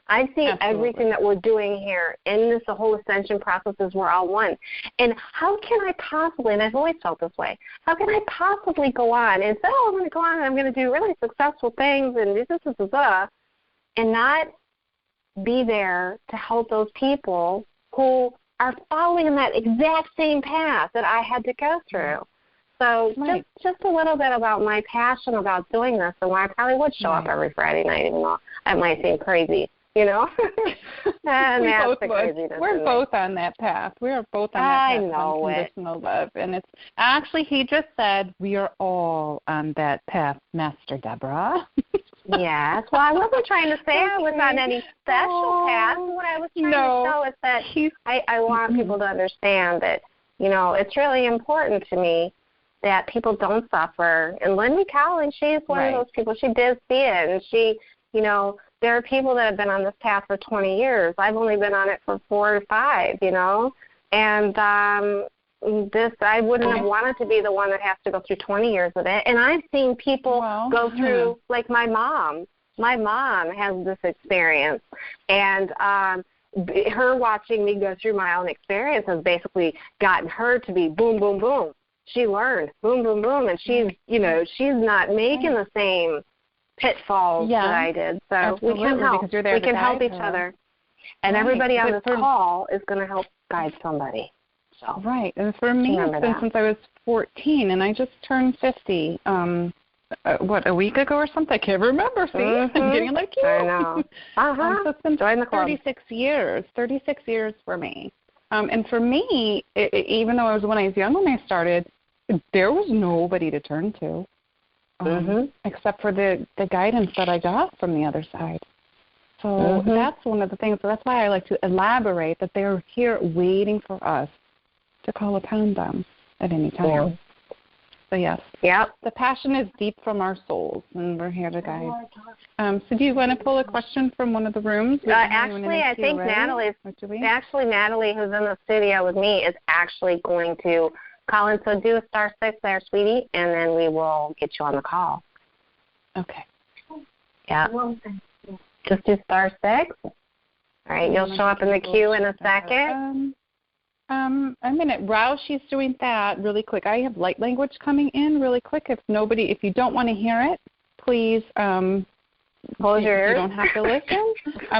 I see everything that we're doing here in this whole ascension process as we're all one. And how can I possibly, and I've always felt this way, how can I possibly go on and say, I'm going to go on and I'm going to do really successful things and and not be there to help those people who are following that exact same path that I had to go through. So just a little bit about my passion about doing this, and why I probably would show up every Friday night, even though it might seem crazy, And We're both on that path. We are both on that path of unconditional love. And it's actually, he just said, we are all on that path, Master Deborah. Yes. Well, I wasn't trying to say I was on any special path. What I was trying to show is that I want people to understand that, it's really important to me that people don't suffer. And Lindy Cowling, she's one of those people. She did see it. And she, there are people that have been on this path for 20 years. I've only been on it for 4 or 5, And I wouldn't have wanted to be the one that has to go through 20 years of it. And I've seen people go through, like my mom. My mom has this experience. And her watching me go through my own experience has basically gotten her to be boom, boom, boom. She learned, boom, boom, boom, and she's, she's not making the same pitfalls that I did. So we can help. We can help each other. And everybody on this call is going to help guide somebody. So. Right. And for me, it's been since I was 14, and I just turned 50, a week ago or something? I can't remember. See, I'm getting like you. I know. So it's been 36 years. 36 years for me. And for me, even though when I was young when I started, there was nobody to turn to, except for the guidance that I got from the other side. So that's one of the things. So that's why I like to elaborate that they're here waiting for us to call upon them at any time. So, yes. Yep. The passion is deep from our souls, and we're here to guide. So do you want to pull a question from one of the rooms? Actually, I think Natalie, who's in the studio with me, is actually going to call in. So do a *6 there, sweetie, and then we will get you on the call. Okay. Yeah. Just do *6. All right, you'll show up in the queue in a second. A minute. While she's doing that, really quick, I have light language coming in really quick. If you don't want to hear it, please close your ears. You don't have to listen.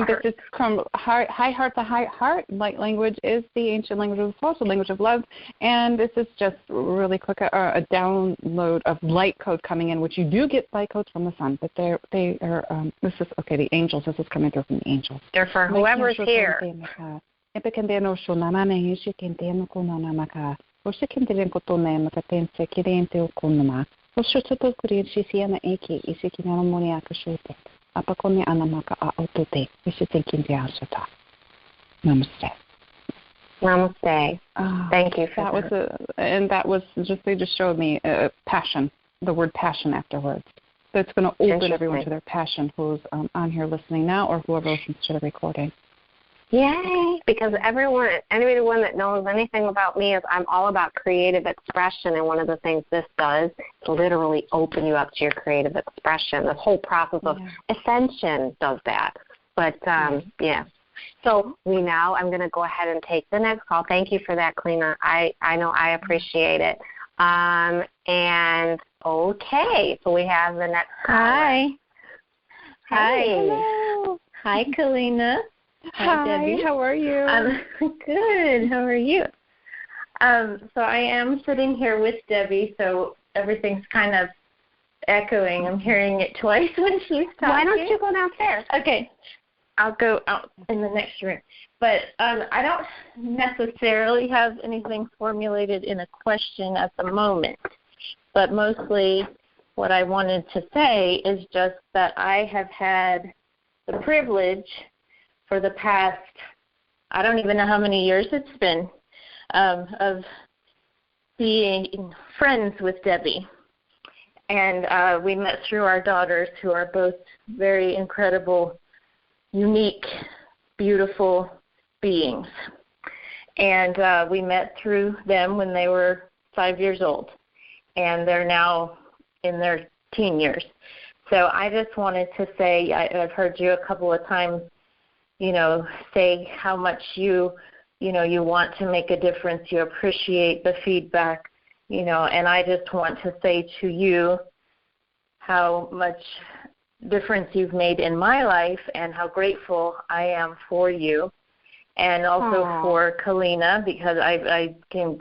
This is from high heart to high heart. Light language is the ancient language of the soul, the language of love. And this is just really quick, a download of light code coming in, which you do get light codes from the sun, but they are, this is, okay, the angels. This is coming through from the angels. They're for whoever's here. Namaste. Namaste. Thank you for that. They just showed me passion, the word passion afterwards. So it's going to open everyone to their passion who's on here listening now or whoever listens to the recording. Yay! Because anyone that knows anything about me is I'm all about creative expression, and one of the things this does is literally open you up to your creative expression. The whole process of ascension does that. But, yeah. So I'm going to go ahead and take the next call. Thank you for that, Keleena. I know I appreciate it. And, okay, so we have the next call. Hi. Hello. Hi, Keleena. Hi, Debbie. How are you? Good. How are you? So I am sitting here with Debbie, so everything's kind of echoing. I'm hearing it twice when she's talking. Why don't you go downstairs? Okay. I'll go out in the next room. But I don't necessarily have anything formulated in a question at the moment. But mostly what I wanted to say is just that I have had the privilege for the past, I don't even know how many years it's been, of being friends with Debbie. And we met through our daughters, who are both very incredible, unique, beautiful beings. And we met through them when they were 5 years old. And they're now in their teen years. So I just wanted to say, I've heard you a couple of times, say how much you want to make a difference, you appreciate the feedback, and I just want to say to you how much difference you've made in my life and how grateful I am for you, and also for Keleena, because I came,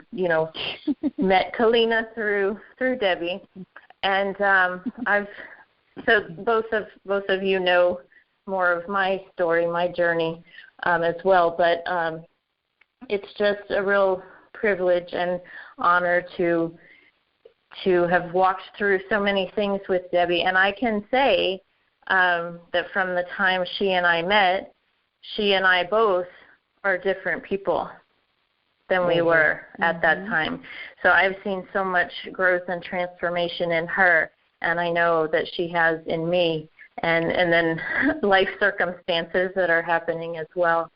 met Keleena through Debbie, and so both of you know more of my story, my journey as well. But it's just a real privilege and honor to have walked through so many things with Debbie. And I can say that from the time she and I met, she and I both are different people than we were at that time. So I've seen so much growth and transformation in her, and I know that she has in me. And then life circumstances that are happening as well.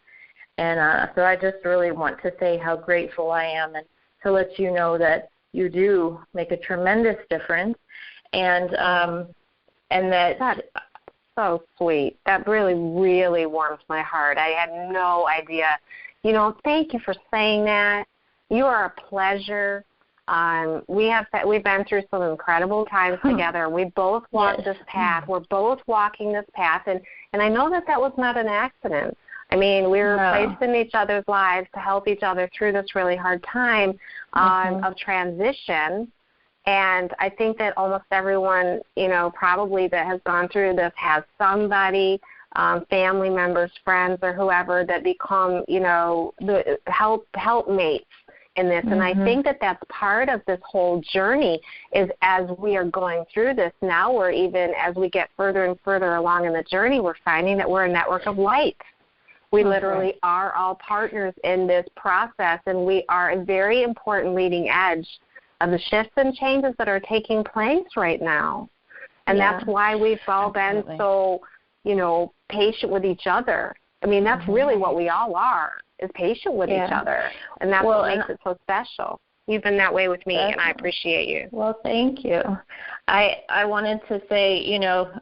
And so I just really want to say how grateful I am, and to let you know that you do make a tremendous difference, and that's so sweet. That really, really warms my heart. I had no idea. Thank you for saying that. You are a pleasure. We've been through some incredible times together. We both walked this path. We're both walking this path, and I know that was not an accident. I mean, we were placed in each other's lives to help each other through this really hard time of transition. And I think that almost everyone, probably that has gone through this has somebody, family members, friends, or whoever that become, the helpmates in this. And I think that that's part of this whole journey is as we are going through this now, or even as we get further and further along in the journey, we're finding that we're a network of light. We literally are all partners in this process, and we are a very important leading edge the shifts and changes that are taking place right now. And that's why we've all been so, patient with each other. I mean, that's really what we all are, is patient with each other. And that's what makes it so special. You've been that way with me, and I appreciate you. Well, thank you. I wanted to say,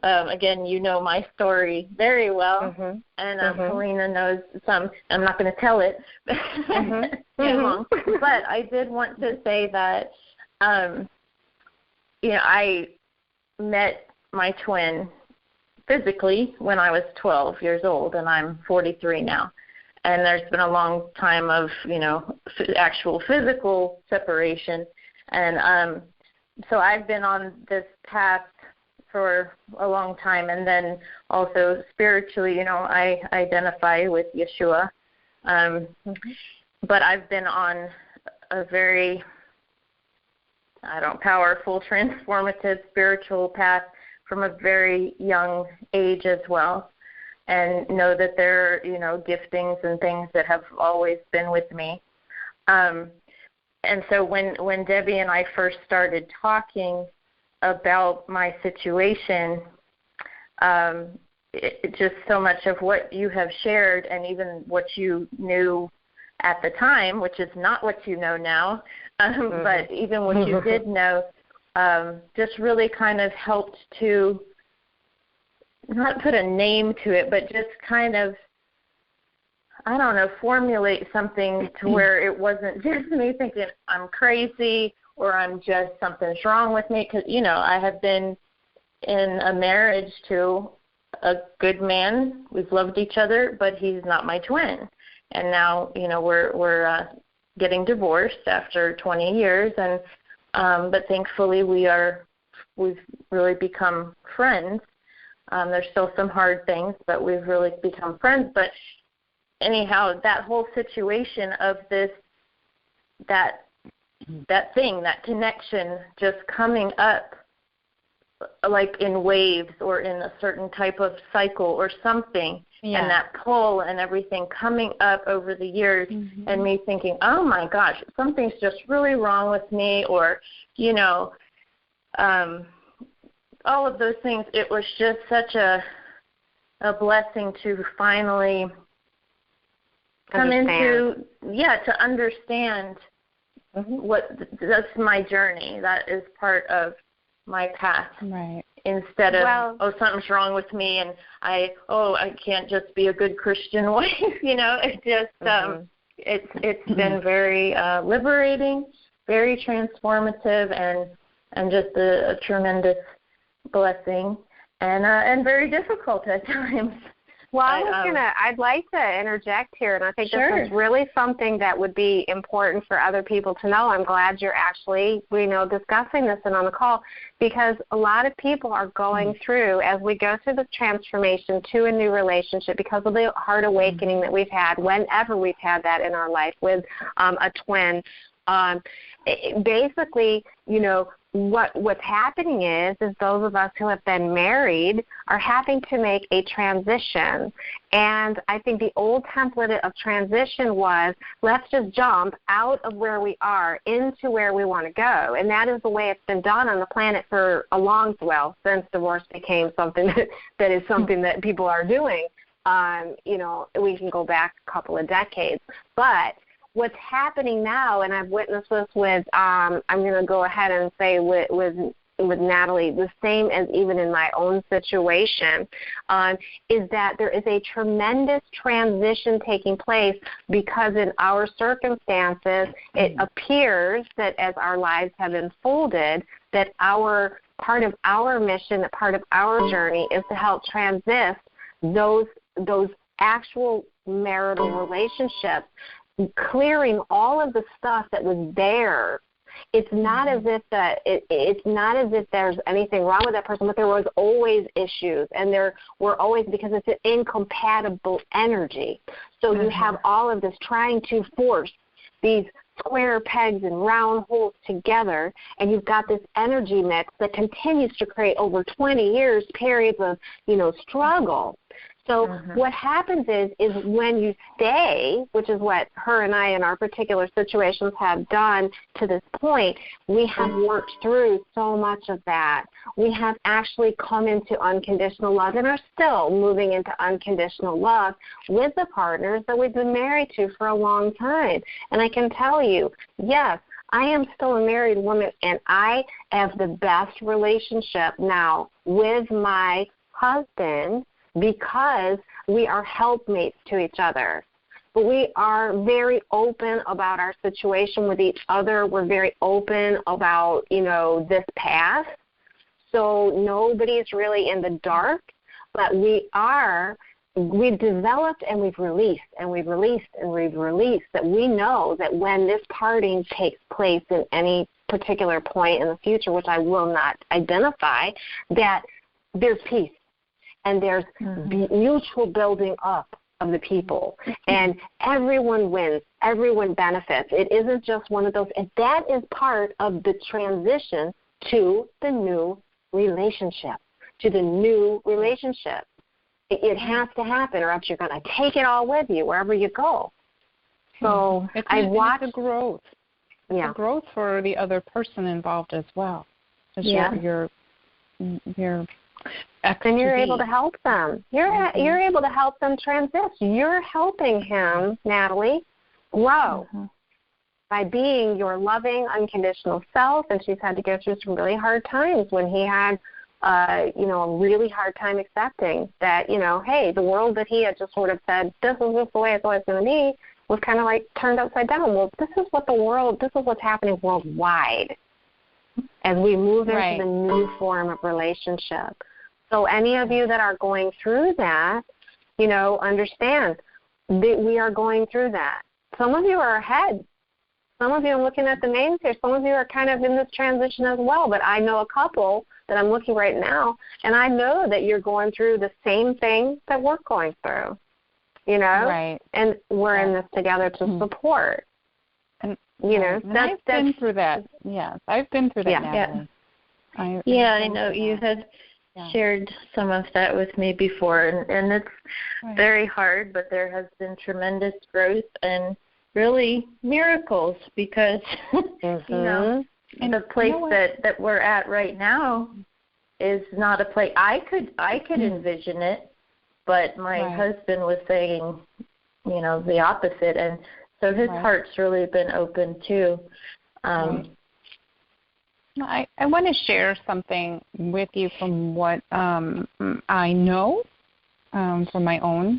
again, you know my story very well, and Keleena knows some. I'm not going to tell it too long, but I did want to say that, I met my twin physically when I was 12 years old, and I'm 43 now. And there's been a long time of, actual physical separation. And so I've been on this path for a long time. And then also spiritually, I identify with Yeshua. But I've been on a very, powerful, transformative spiritual path from a very young age as well. And know that there are, giftings and things that have always been with me. And so when Debbie and I first started talking about my situation, just so much of what you have shared and even what you knew at the time, which is not what you know now, but even what you did know, just really kind of helped to not put a name to it, but just kind of, formulate something to where it wasn't just me thinking I'm crazy or I'm just something's wrong with me. Because, I have been in a marriage to a good man. We've loved each other, but he's not my twin. And now, we're getting divorced after 20 years. And but thankfully we've really become friends. There's still some hard things, but we've really become friends. But anyhow, that whole situation of that thing, that connection just coming up like in waves or in a certain type of cycle or something, and that pull and everything coming up over the years, and me thinking, oh my gosh, something's just really wrong with me, or, all of those things. It was just such a blessing to finally come into, to understand that's my journey. That is part of my path. Right. Instead of, something's wrong with me, and I can't just be a good Christian wife. It just, it's been very liberating, very transformative, and just a tremendous blessing, and very difficult at times. Well, I'd like to interject here, and I think this is really something that would be important for other people to know. I'm glad you're actually, discussing this and on the call, because a lot of people are going through, as we go through the transformation to a new relationship, because of the heart awakening that we've had, whenever we've had that in our life with a twin. Basically, what's happening is those of us who have been married are having to make a transition. And I think the old template of transition was, let's just jump out of where we are into where we want to go. And that is the way it's been done on the planet for a long, since divorce became something that is something that people are doing. We can go back a couple of decades. But what's happening now, and I've witnessed this with, I'm going to go ahead and say with Natalie, the same as even in my own situation, is that there is a tremendous transition taking place, because in our circumstances, it appears that as our lives have unfolded, that part of our mission, part of our journey is to help transit those actual marital relationships, clearing all of the stuff that was there. It's not as if there's anything wrong with that person, but there was always issues, and there were always, because it's an incompatible energy. So you have all of this trying to force these square pegs and round holes together, and you've got this energy mix that continues to create over 20 years periods of, struggle. So what happens is when you stay, which is what her and I in our particular situations have done to this point, we have worked through so much of that. We have actually come into unconditional love and are still moving into unconditional love with the partners that we've been married to for a long time. And I can tell you, yes, I am still a married woman, and I have the best relationship now with my husband because we are helpmates to each other. But we are very open about our situation with each other. We're very open about, this past. So nobody's really in the dark, but we've developed and we've released and we've released and we've released that we know that when this parting takes place in any particular point in the future, which I will not identify, that there's peace. And there's mutual building up of the people. And everyone wins. Everyone benefits. It isn't just one of those. And that is part of the transition to the new relationship, It has to happen, or else you're going to take it all with you wherever you go. So I watch the growth. Yeah. The growth for the other person involved as well. Your and you're able to help them. You're able to help them transition. You're helping him, Natalie, grow by being your loving, unconditional self. And she's had to go through some really hard times when he had, a really hard time accepting that, hey, the world that he had just sort of said, this is just the way it's always going to be, was kind of like turned upside down. Well, this is what's happening worldwide as we move into the new form of relationship. So any of you that are going through that, understand that we are going through that. Some of you are ahead. Some of you, I'm looking at the names here, some of you are kind of in this transition as well. But I know a couple that I'm looking right now, and I know that you're going through the same thing that we're going through, Right. And we're in this together to support. And, and I've been through that. Yes, I've been through that, Natalie. I know you had shared some of that with me before, and it's very hard, but there has been tremendous growth and really miracles because, the place that we're at right now is not a place I could envision it, but my husband was saying, the opposite, and so his heart's really been open too. I want to share something with you from what I know from my own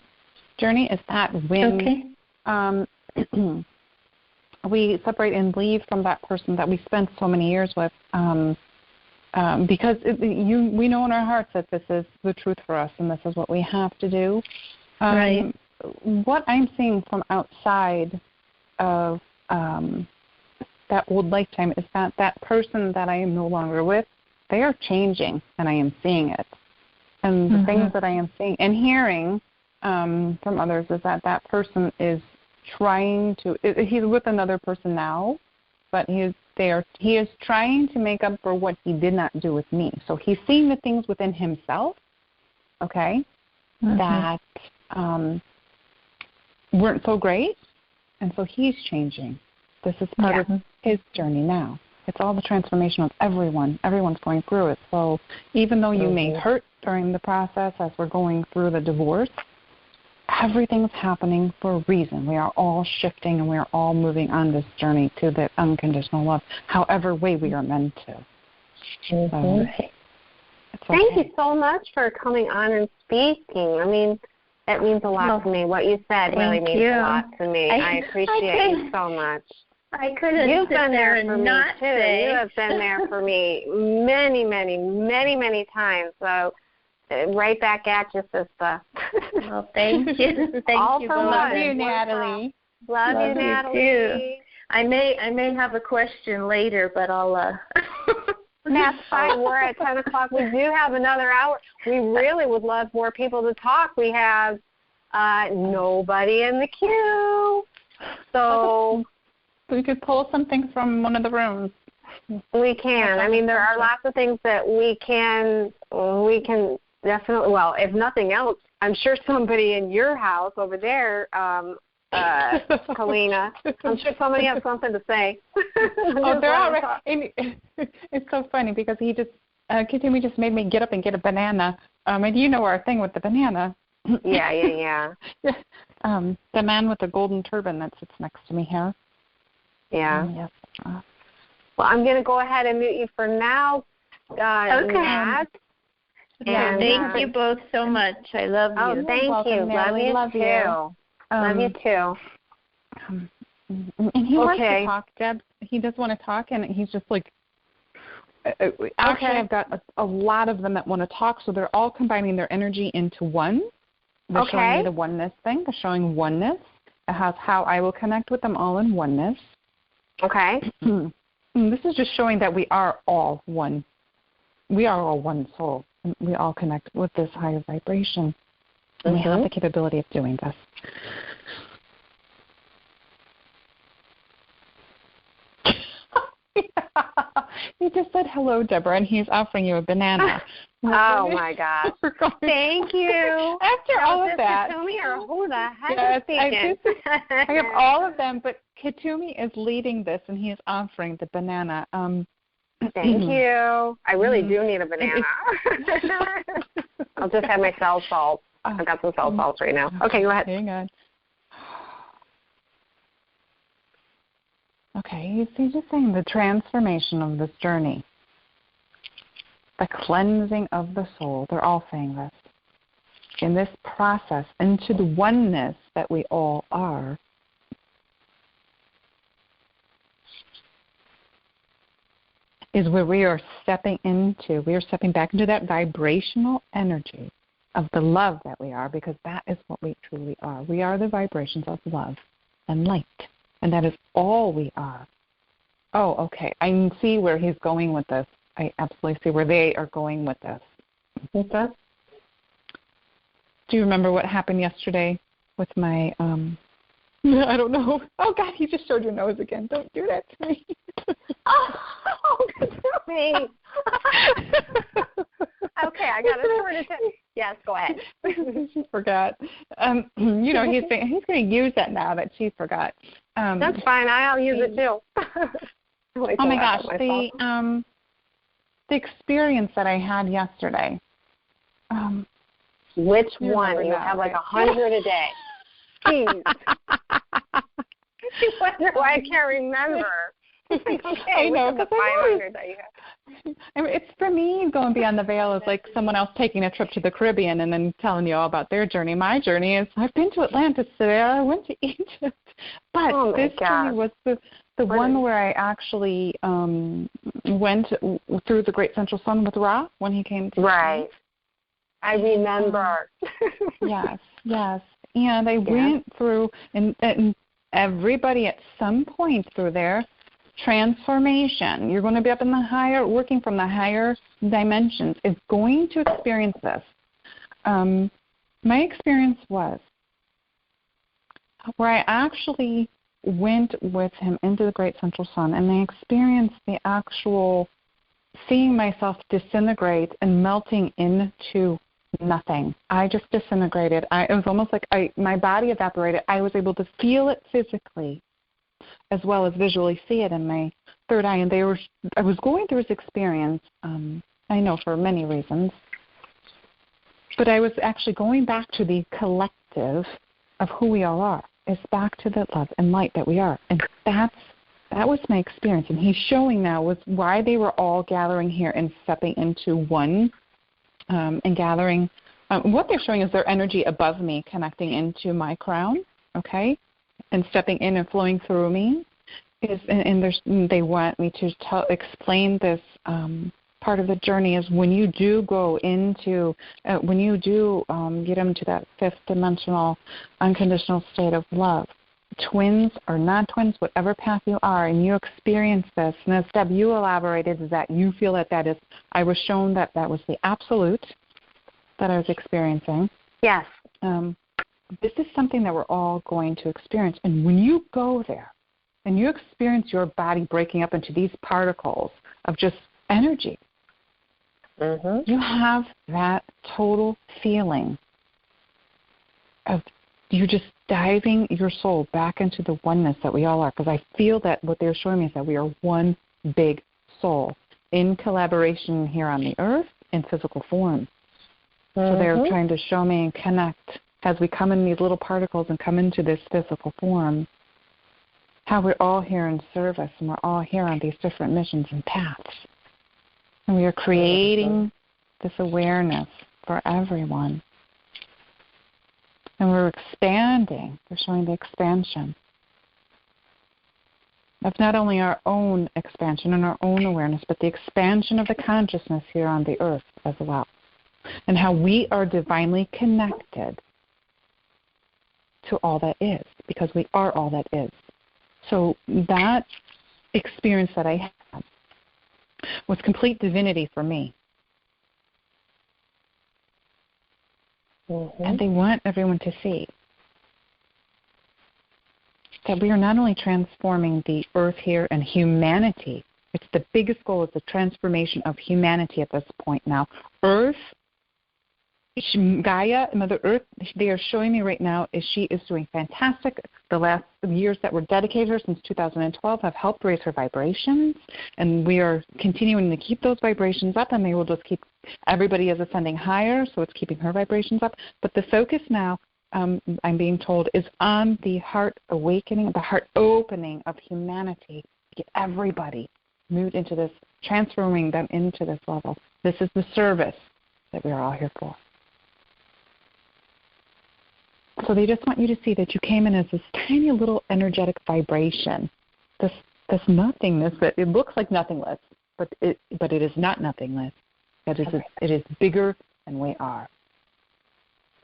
journey, is that when we separate and leave from that person that we spent so many years with, because we know in our hearts that this is the truth for us and this is what we have to do. What I'm seeing from outside of that old lifetime is that person that I am no longer with, they are changing, and I am seeing it. And the things that I am seeing and hearing from others is that person is trying to, he's with another person now, but he is trying to make up for what he did not do with me. So he's seeing the things within himself, that weren't so great, and so he's changing. This is part of his journey now. It's all the transformation of everyone. Everyone's going through it. So even though you may hurt during the process as we're going through the divorce, everything's happening for a reason. We are all shifting and we are all moving on this journey to the unconditional love, however way we are meant to. So, Thank you so much for coming on and speaking. I mean, it means a lot to me. What you said really means a lot to me. I appreciate you so much. I couldn't sit there and not say. You have been there for me many, many, many, many times. So right back at you, sister. Well, thank you. Thank you. Love you, Natalie. Love you, Natalie. Too. I may have a question later, but I'll. That's fine. We're at 10 o'clock. We do have another hour. We really would love more people to talk. We have nobody in the queue. So we could pull something from one of the rooms. We can. I mean, there are lots of things that we can definitely, well, if nothing else, I'm sure somebody in your house over there, Keleena, I'm sure somebody has something to say. Oh, they're all right. It's so funny because he just, Katumi just made me get up and get a banana. And you know our thing with the banana. Yeah. The man with the golden turban that sits next to me here. Yeah. Yes. Well, I'm going to go ahead and mute you for now. Okay. Matt. And thank you both so much. I love you. Oh, thank you. Love you too. Love you too. And he wants to talk, Deb. He does want to talk, and he's just like, actually, I've got a lot of them that want to talk, so they're all combining their energy into one. They're showing me the oneness thing. They're showing oneness. It has how I will connect with them all in oneness. Okay. This is just showing that we are all one. We are all one soul. And we all connect with this higher vibration. And we have the capability of doing this. He just said hello, Deborah, and he's offering you a banana. Oh my gosh! Thank you. After all of that, Katumi, or who the heck is speaking? I have all of them, but Katumi is leading this, and he is offering the banana. Thank you. I really do need a banana. I'll just have my cell salts. I've got some cell salts right now. Okay, go ahead. Hang on. Okay, he's just saying the transformation of this journey, the cleansing of the soul. They're all saying this. In this process, into the oneness that we all are, is where we are stepping back into that vibrational energy of the love that we are, because that is what we truly are. We are the vibrations of love and light. And that is all we are. Oh, okay. I can see where he's going with this. I absolutely see where they are going with this. Okay. Do you remember what happened yesterday with my, I don't know. Oh, God, he just showed your nose again. Don't do that to me. Oh, me. Okay, I got a turn it. Yes, go ahead. She forgot. He's going to use that now that she forgot. That's fine. I'll use it too. Oh my gosh, the experience that I had yesterday. Which one? You have like 100 a day. Jeez. You wonder why I can't remember. Okay, I know, because 500 that you have. I mean, it's for me, going beyond the veil is like someone else taking a trip to the Caribbean and then telling you all about their journey. My journey is I've been to Atlantis today. I went to Egypt. But this journey was the one where I actually went through the Great Central Sun with Ra when he came to Right. I remember. Yes. And I went through, and everybody at some point through there, transformation. You're going to be up in the higher, working from the higher dimensions, is going to experience this. My experience was where I actually went with him into the Great Central Sun, and I experienced the actual seeing myself disintegrate and melting into nothing. I just disintegrated. It was almost like my body evaporated. I was able to feel it physically as well as visually see it in my third eye. And I was going through this experience, I know for many reasons, but I was actually going back to the collective of who we all are. It's back to the love and light that we are. And that was my experience. And he's showing now was why they were all gathering here and stepping into one and gathering. What they're showing is their energy above me connecting into my crown, okay, and stepping in and flowing through me. They want me to explain this part of the journey is when you do go into, when you do get into that fifth dimensional unconditional state of love, twins or not twins, whatever path you are, and you experience this, and as Deb, you elaborated, is that you feel that is, I was shown that was the absolute that I was experiencing. Yes. This is something that we're all going to experience. And when you go there and you experience your body breaking up into these particles of just energy, you have that total feeling of you just diving your soul back into the oneness that we all are, because I feel that what they're showing me is that we are one big soul in collaboration here on the earth in physical form. So they're trying to show me and connect as we come in these little particles and come into this physical form, how we're all here in service and we're all here on these different missions and paths. And we are creating this awareness for everyone. And we're expanding. They're showing the expansion of not only our own expansion and our own awareness, but the expansion of the consciousness here on the earth as well. And how we are divinely connected to all that is, because we are all that is. So that experience that I had was complete divinity for me. And they want everyone to see that we are not only transforming the earth here and humanity. It's the biggest goal is the transformation of humanity at this point now. Earth, Gaia, Mother Earth, they are showing me right now is she is doing fantastic. The last years that were dedicated her since 2012 have helped raise her vibrations, and we are continuing to keep those vibrations up, and they will just keep, everybody is ascending higher, so it's keeping her vibrations up. But the focus now, I'm being told, is on the heart awakening, the heart opening of humanity, to get everybody moved into this, transforming them into this level. This is the service that we are all here for. So they just want you to see that you came in as this tiny little energetic vibration, this nothingness that it looks like nothingness, but it is not nothingness. It is bigger than we are.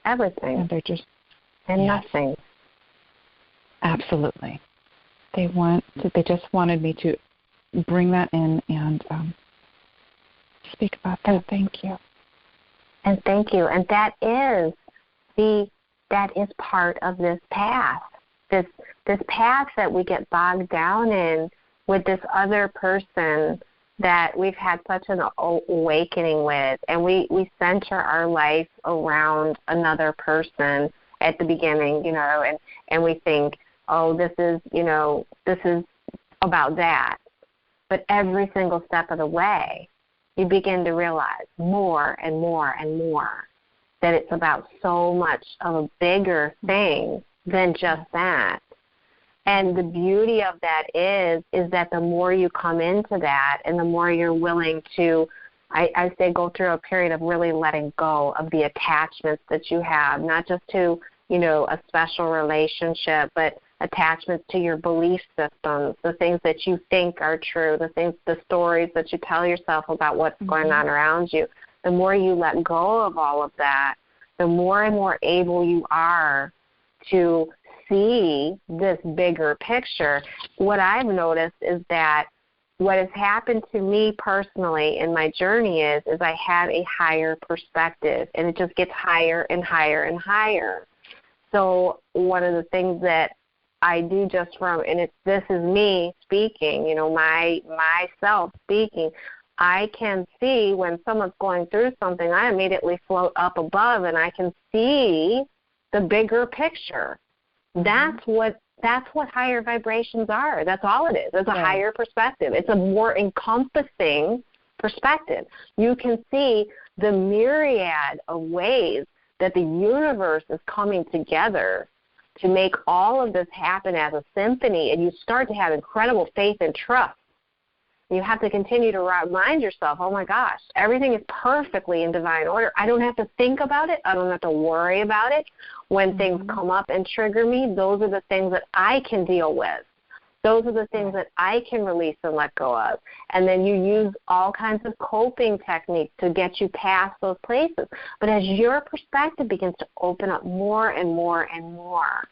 Everything. And they're just nothing. Absolutely. They just wanted me to bring that in and speak about that. Thank you. And thank you. And that is part of this path. This path that we get bogged down in with this other person that we've had such an awakening with, and we center our life around another person at the beginning, and we think, oh, this is about that. But every single step of the way, you begin to realize more and more and more that it's about so much of a bigger thing than just that. And the beauty of that is that the more you come into that and the more you're willing to, I say, go through a period of really letting go of the attachments that you have, not just to, a special relationship, but attachments to your belief systems, the things that you think are true, the stories that you tell yourself about what's going on around you. The more you let go of all of that, the more and more able you are to see this bigger picture. What I've noticed is that what has happened to me personally in my journey is I have a higher perspective, and it just gets higher and higher and higher. So one of the things that I do just this is me speaking, myself speaking, I can see when someone's going through something, I immediately float up above and I can see the bigger picture. That's what higher vibrations are. That's all it is. It's a higher perspective. It's a more encompassing perspective. You can see the myriad of ways that the universe is coming together to make all of this happen as a symphony, and you start to have incredible faith and trust. You have to continue to remind yourself, oh my gosh, everything is perfectly in divine order. I don't have to think about it. I don't have to worry about it. When things come up and trigger me, those are the things that I can deal with. Those are the things that I can release and let go of. And then you use all kinds of coping techniques to get you past those places. But as your perspective begins to open up more and more and more,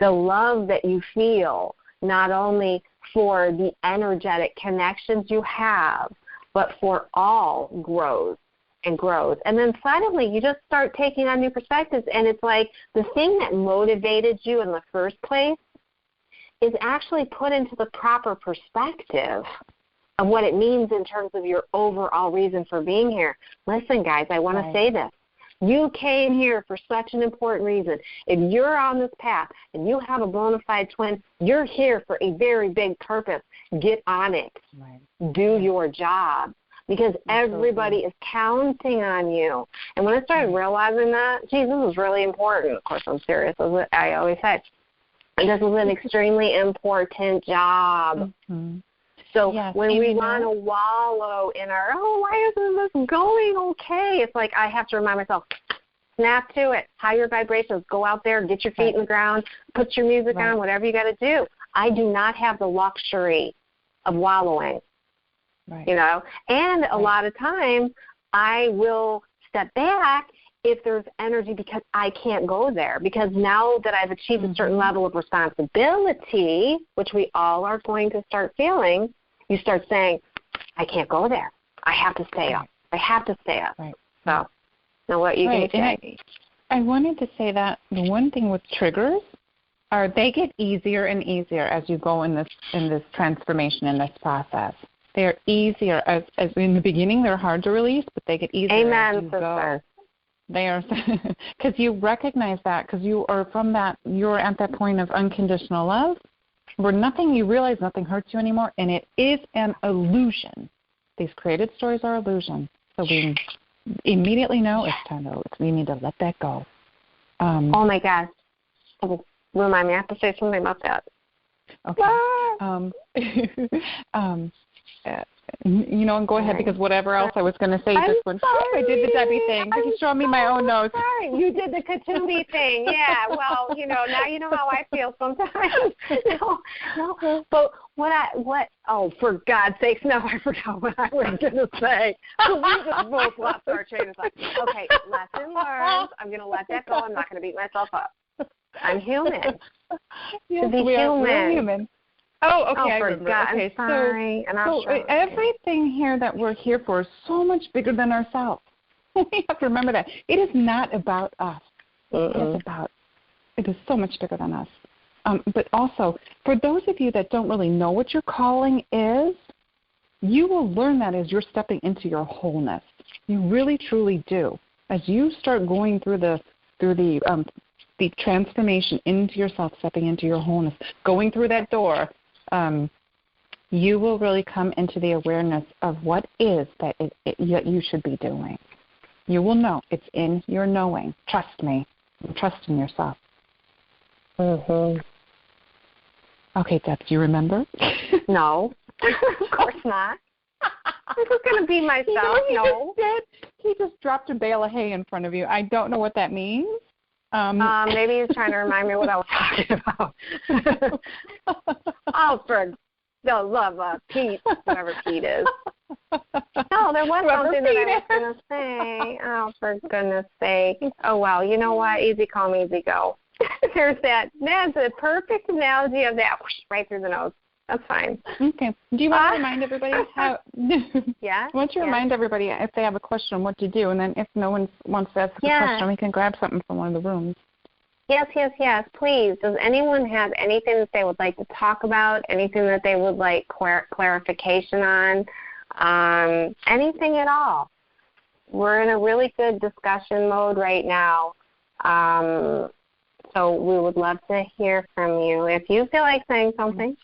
the love that you feel, not only for the energetic connections you have, but for all grows and grows. And then suddenly you just start taking on new perspectives, and it's like the thing that motivated you in the first place is actually put into the proper perspective of what it means in terms of your overall reason for being here. Listen, guys, I want to say this. You came here for such an important reason. If you're on this path and you have a bona fide twin, you're here for a very big purpose. Get on it. Right. Do your job, because everybody is counting on you. And when I started realizing that, geez, this is really important. Of course, I'm serious. As I always say, this is an extremely important job. Mm-hmm. So when we want to wallow in our, why isn't this going okay? It's like I have to remind myself, snap to it. Higher vibrations. Go out there, get your feet in the ground, put your music on, whatever you got to do. I do not have the luxury of wallowing, you know. And a lot of times I will step back if there's energy because I can't go there. Because now that I've achieved a certain level of responsibility, which we all are going to start feeling, you start saying, I can't go there. I have to stay up. I have to stay up. Right. So, now what you can say. I wanted to say that the one thing with triggers are they get easier and easier as you go in this transformation, in this process. They're easier. As in the beginning, they're hard to release, but they get easier as you go. They are, because you recognize that, because you are from that, you're at that point of unconditional love, where you realize nothing hurts you anymore, and it is an illusion. These created stories are illusion. So we immediately know it's time to, we need to let that go. Oh my gosh. Remind me, I have to say something about that. Okay. You know, and go ahead, because whatever else I was going to say just went, I did the Debbie thing. He's showing me my own nose. Sorry. You did the Katubi thing. Yeah, well, you know, now you know how I feel sometimes. No. But oh, for God's sakes, no, I forgot what I was going to say. We just both lost our train of thought. Okay, lesson learned. I'm going to let that go. I'm not going to beat myself up. I'm human. Yes, to be we're human. Oh, okay. I remember. God, okay, I'm sorry. So everything here that we're here for is so much bigger than ourselves. We have to remember that. It is not about us. It is so much bigger than us. But also, for those of you that don't really know what your calling is, you will learn that as you're stepping into your wholeness. You really, truly do. As you start going through the transformation into yourself, stepping into your wholeness, going through that door, you will really come into the awareness of what is that you should be doing. You will know. It's in your knowing. Trust me. Trust in yourself. Mm-hmm. Okay, Deb, do you remember? No. Of course not. This is going to be myself. He just dropped a bale of hay in front of you. I don't know what that means. Maybe he's trying to remind me what I was talking about. Oh, for the love of Pete, whatever Pete is. No, there was something that I was going to say. Oh, for goodness sake. Oh, well, you know what? Easy come, easy go. There's that. That's a perfect analogy of that. Whoosh, right through the nose. That's fine. Okay. Do you want to remind everybody how? Yeah. I want you to remind everybody if they have a question what to do, and then if no one wants to ask a question, we can grab something from one of the rooms. Yes, please. Does anyone have anything that they would like to talk about, anything that they would like clarification on, anything at all? We're in a really good discussion mode right now, so we would love to hear from you. If you feel like saying something,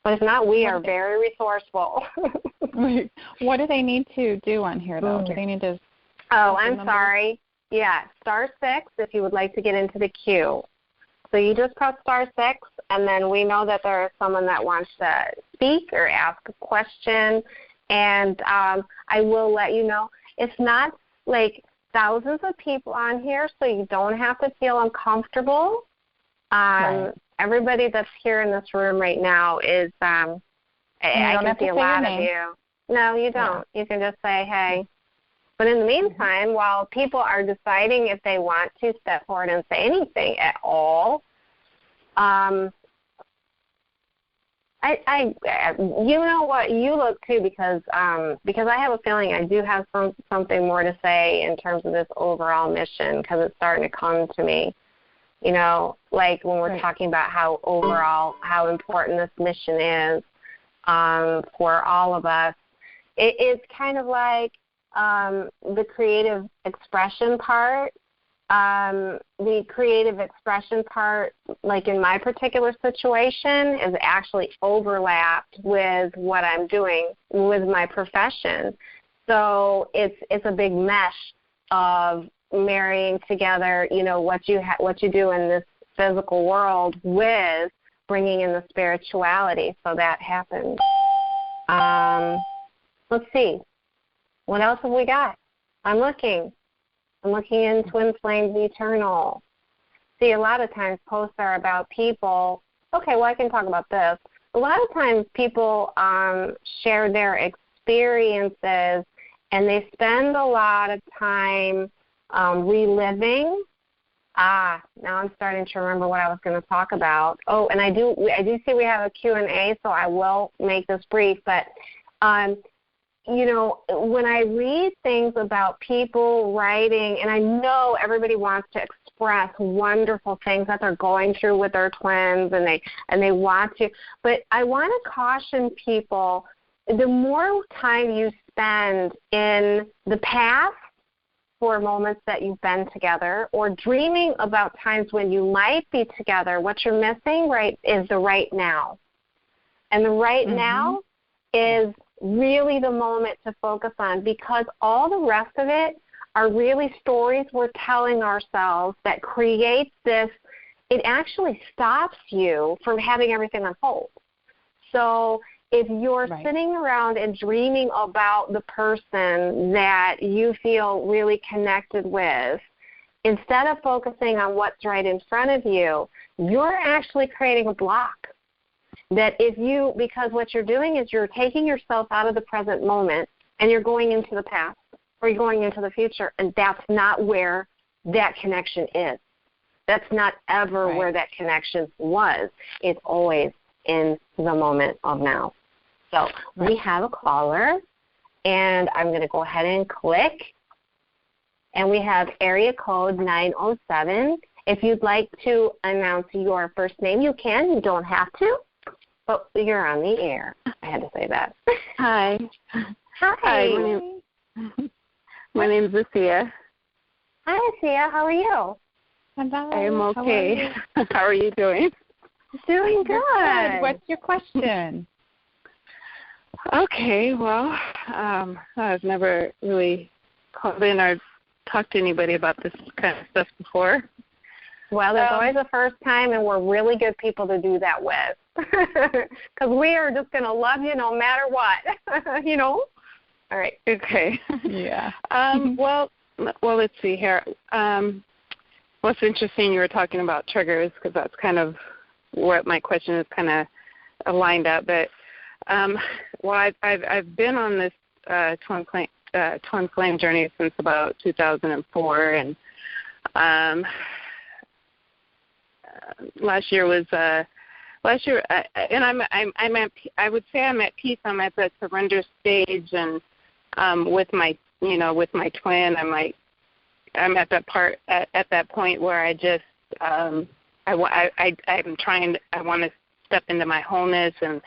but if not, we are very resourceful. What do they need to do on here, though? Do they need to? Oh, I'm sorry. Yeah, *6 if you would like to get into the queue. So you just press *6, and then we know that there is someone that wants to speak or ask a question, and I will let you know. It's not like thousands of people on here, so you don't have to feel uncomfortable. Everybody that's here in this room right now is, I can see a lot of you. No, you don't. You can just say, hey. But in the meantime, while people are deciding if they want to step forward and say anything at all, you know what, you look too, because I have a feeling I do have something more to say in terms of this overall mission, because it's starting to come to me. You know, like when we're talking about how important this mission is for all of us. It's kind of like, the creative expression part. The creative expression part, like in my particular situation, is actually overlapped with what I'm doing with my profession. So it's a big mesh of marrying together, what you do in this physical world with bringing in the spirituality. So that happened. Let's see. What else have we got? I'm looking in Twin Flames Eternal. See, a lot of times posts are about people. Okay, well, I can talk about this. A lot of times people share their experiences, and they spend a lot of time reliving. Now I'm starting to remember what I was going to talk about. Oh, and I do see we have a Q&A, so I will make this brief. But, when I read things about people writing, and I know everybody wants to express wonderful things that they're going through with their twins, and they want to, but I want to caution people, the more time you spend in the past for moments that you've been together, or dreaming about times when you might be together, what you're missing, right, is the right now. And the right now is really the moment to focus on, because all the rest of it are really stories we're telling ourselves that creates this. It actually stops you from having everything unfold. So if you're sitting around and dreaming about the person that you feel really connected with, instead of focusing on what's right in front of you, you're actually creating a block. That because what you're doing is you're taking yourself out of the present moment and you're going into the past or you're going into the future, and that's not where that connection is. That's not ever where that connection was. It's always in the moment of now. So we have a caller, and I'm going to go ahead and click. And we have area code 907. If you'd like to announce your first name, you can. You don't have to. But you're on the air. I had to say that. Hi. Hi. My name is Lucia. Hi, Lucia. How are you? Hello. I am okay. How are you doing? Doing good. What's your question? Okay. Well, I've never really called in or talked to anybody about this kind of stuff before. Well, there's always a first time, and we're really good people to do that with. Because we are just going to love you no matter what, All right. Okay. Yeah. Well, let's see here. What's interesting, you were talking about triggers, because that's kind of what my question is kind of lined up. But, I've been on this twin flame journey since about 2004, and last year, and I would say I'm at peace. I'm at the surrender stage, and with my twin, I'm at that point where I just I want to step into my wholeness and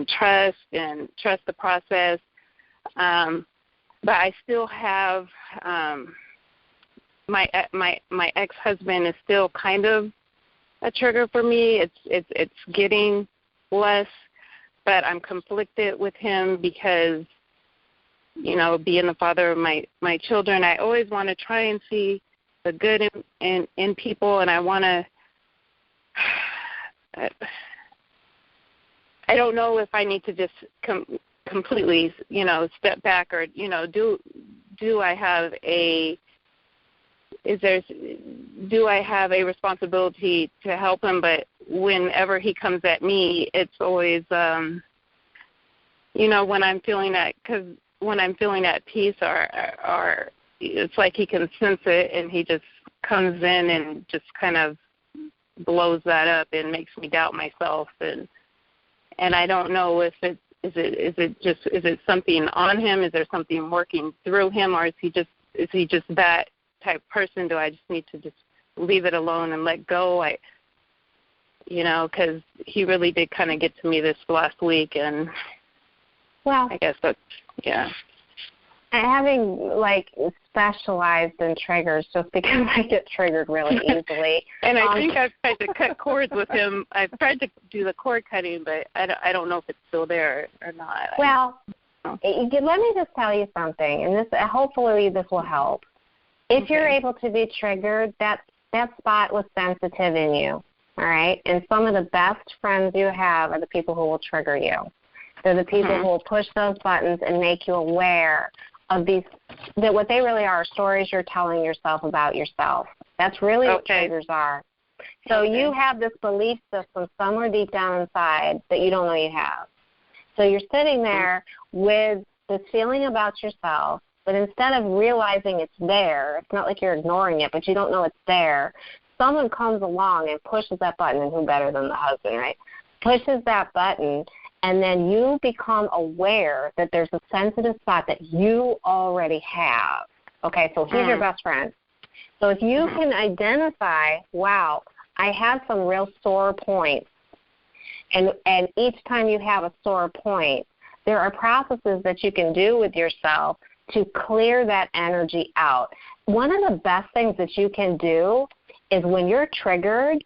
trust the process. But I still have my ex-husband is still kind of a trigger for me. It's getting less, but I'm conflicted with him because, being the father of my children, I always want to try and see the good in people, and I want to. I don't know if I need to just completely, step back, or do I have a responsibility to help him? But whenever he comes at me, it's always, when I'm feeling at peace, or it's like he can sense it, and he just comes in and just kind of blows that up and makes me doubt myself, and I don't know if is it something on him? Is there something working through him, or is he just that type of person? Do I just need to just leave it alone and let go? Because he really did kind of get to me this last week, and I guess that's, yeah. having like specialized in triggers just because I get triggered really easily. And I think I've tried to cut cords with him. I've tried to do the cord cutting, but I don't know if it's still there or not. Well, let me just tell you something, and this hopefully this will help. If you're able to be triggered, that spot was sensitive in you, all right? And some of the best friends you have are the people who will trigger you. They're the people who will push those buttons and make you aware of these, that what they really are stories you're telling yourself about yourself. That's really what triggers are. So you have this belief system somewhere deep down inside that you don't know you have. So you're sitting there with this feeling about yourself, but instead of realizing it's there, it's not like you're ignoring it, but you don't know it's there, someone comes along and pushes that button, and who better than the husband, right? Pushes that button, and then you become aware that there's a sensitive spot that you already have. Okay, so he's your best friend. So if you can identify, wow, I have some real sore points, and each time you have a sore point, there are processes that you can do with yourself to clear that energy out. One of the best things that you can do is when you're triggered,